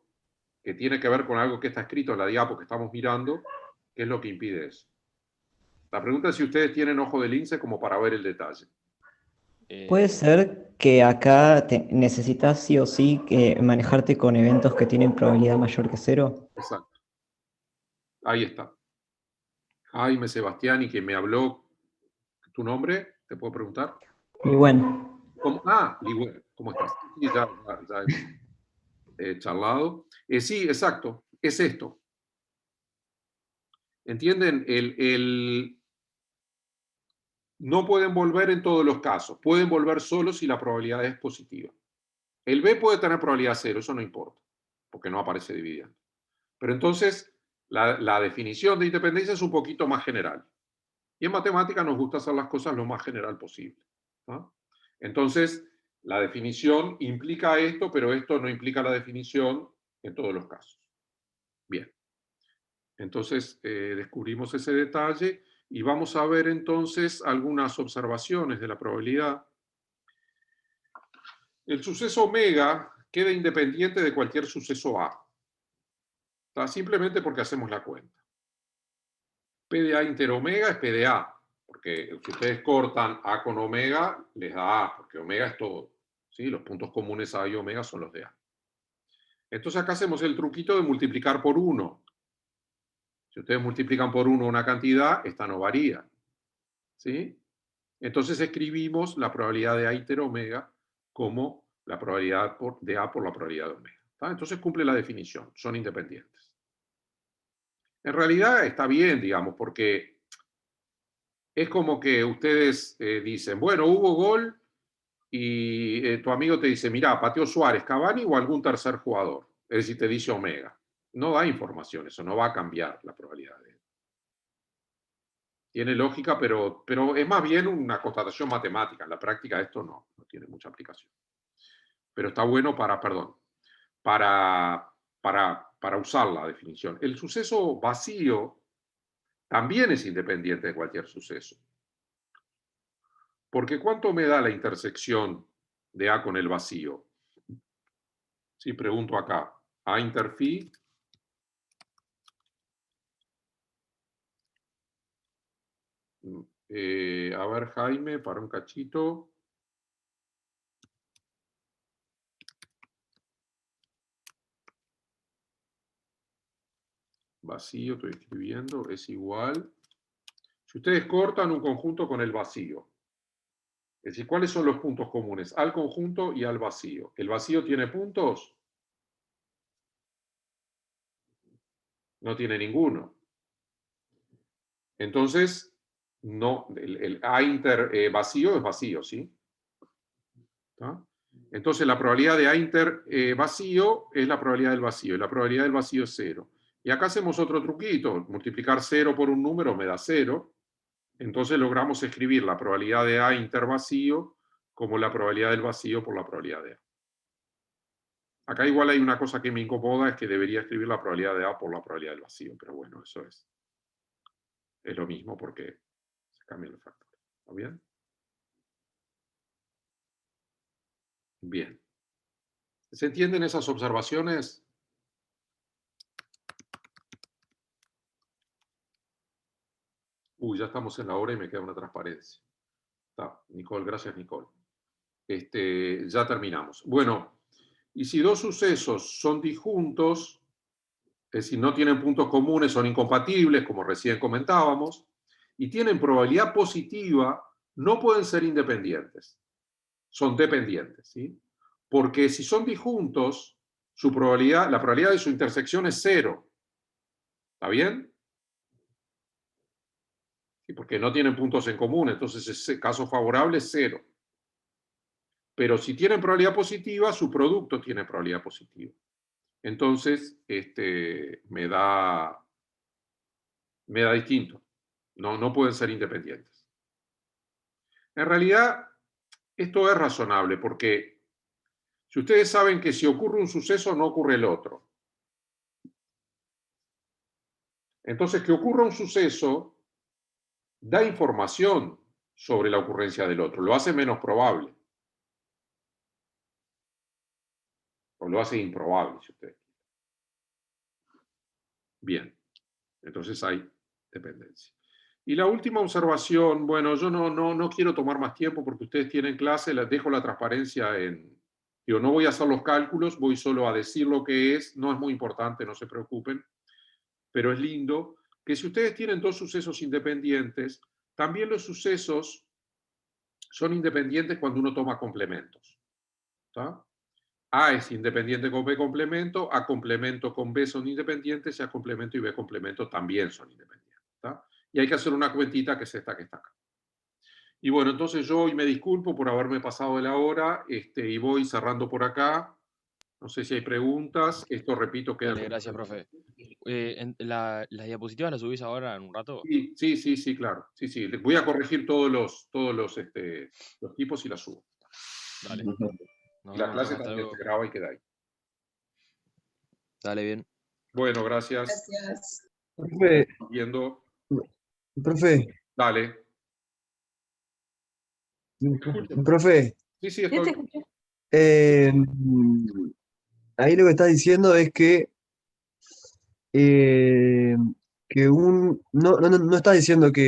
que tiene que ver con algo que está escrito en la diapo que estamos mirando, que es lo que impide eso. La pregunta es si ustedes tienen ojo de lince como para ver el detalle. Puede ser que acá necesitas sí o sí manejarte con eventos que tienen probabilidad mayor que 0. Exacto. Ahí está. Jaime Sebastiani, que me habló. ¿Tu nombre? ¿Te puedo preguntar? Muy bueno. Ligüen, ¿cómo estás? Sí, ya hemos charlado. Sí, exacto, es esto. ¿Entienden? No pueden volver en todos los casos, pueden volver solo si la probabilidad es positiva. El B puede tener probabilidad 0, eso no importa, porque no aparece dividiendo. Pero entonces, la definición de independencia es un poquito más general. Y en matemática nos gusta hacer las cosas lo más general posible, ¿no? Entonces, la definición implica esto, pero esto no implica la definición en todos los casos. Bien. Entonces, descubrimos ese detalle y vamos a ver entonces algunas observaciones de la probabilidad. El suceso omega queda independiente de cualquier suceso A. Simplemente porque hacemos la cuenta. P de A inter omega es P de A, porque si ustedes cortan A con omega, les da A, porque omega es todo. ¿Sí? Los puntos comunes A y omega son los de A. Entonces acá hacemos el truquito de multiplicar por 1. Si ustedes multiplican por 1 una cantidad, esta no varía. ¿Sí? Entonces escribimos la probabilidad de A inter omega como la probabilidad de A por la probabilidad de omega. Entonces cumple la definición, son independientes. En realidad está bien, digamos, porque es como que ustedes dicen, bueno, hubo gol y tu amigo te dice, mira, pateó Suárez, Cavani o algún tercer jugador. Es decir, te dice omega. No da información, eso no va a cambiar la probabilidad de él. Tiene lógica, pero es más bien una constatación matemática. En la práctica esto no tiene mucha aplicación. Pero está bueno para usar la definición. El suceso vacío también es independiente de cualquier suceso. Porque ¿cuánto me da la intersección de A con el vacío? Sí, pregunto acá. A inter phi. A ver, Jaime, para un cachito. Vacío, estoy escribiendo, es igual. Si ustedes cortan un conjunto con el vacío, es decir, ¿cuáles son los puntos comunes? Al conjunto y al vacío. ¿El vacío tiene puntos? No tiene ninguno. Entonces, no, el A inter vacío es vacío, ¿sí? ¿Está? Entonces, la probabilidad de A inter vacío es la probabilidad del vacío, y la probabilidad del vacío es 0. Y acá hacemos otro truquito. Multiplicar 0 por un número me da 0. Entonces logramos escribir la probabilidad de A intervacío como la probabilidad del vacío por la probabilidad de A. Acá igual hay una cosa que me incomoda, es que debería escribir la probabilidad de A por la probabilidad del vacío, pero bueno, eso es lo mismo porque se cambian los factores. ¿Está bien? Bien. ¿Se entienden esas observaciones? Ya estamos en la hora y me queda una transparencia. Está, Nicole, gracias, Nicole. Ya terminamos. Bueno, y si dos sucesos son disjuntos, es decir, no tienen puntos comunes, son incompatibles, como recién comentábamos, y tienen probabilidad positiva, no pueden ser independientes. Son dependientes, ¿sí? Porque si son disjuntos, la probabilidad de su intersección es 0. ¿Está bien? Sí, porque no tienen puntos en común, entonces ese caso favorable es 0. Pero si tienen probabilidad positiva, su producto tiene probabilidad positiva. Entonces, me da distinto. No pueden ser independientes. En realidad, esto es razonable porque si ustedes saben que si ocurre un suceso, no ocurre el otro. Entonces, que ocurra un suceso da información sobre la ocurrencia del otro, lo hace menos probable. o lo hace improbable, si ustedes quieren. Bien, entonces hay dependencia. Y la última observación, bueno, yo no quiero tomar más tiempo porque ustedes tienen clase, les dejo la transparencia en... Digo, no voy a hacer los cálculos, voy solo a decir lo que es, no es muy importante, no se preocupen, pero es lindo que si ustedes tienen dos sucesos independientes, también los sucesos son independientes cuando uno toma complementos. ¿Está? A es independiente con B complemento, A complemento con B son independientes y A complemento y B complemento también son independientes. ¿Está? Y hay que hacer una cuentita que es esta que está acá. Y bueno, entonces yo hoy me disculpo por haberme pasado de la hora y voy cerrando por acá. No sé si hay preguntas. Esto, repito, queda... Dale, gracias, profe. ¿Las diapositivas las subís ahora en un rato? Sí, claro. Sí. Les voy a corregir todos los tipos y las subo. Dale. Y la clase también se graba y queda ahí. Dale, bien. Bueno, gracias. Gracias. Profe, Viendo. profe, Dale. profe, Sí, ¿Sí te estoy. escuché? ahí lo que estás diciendo es que no estás diciendo que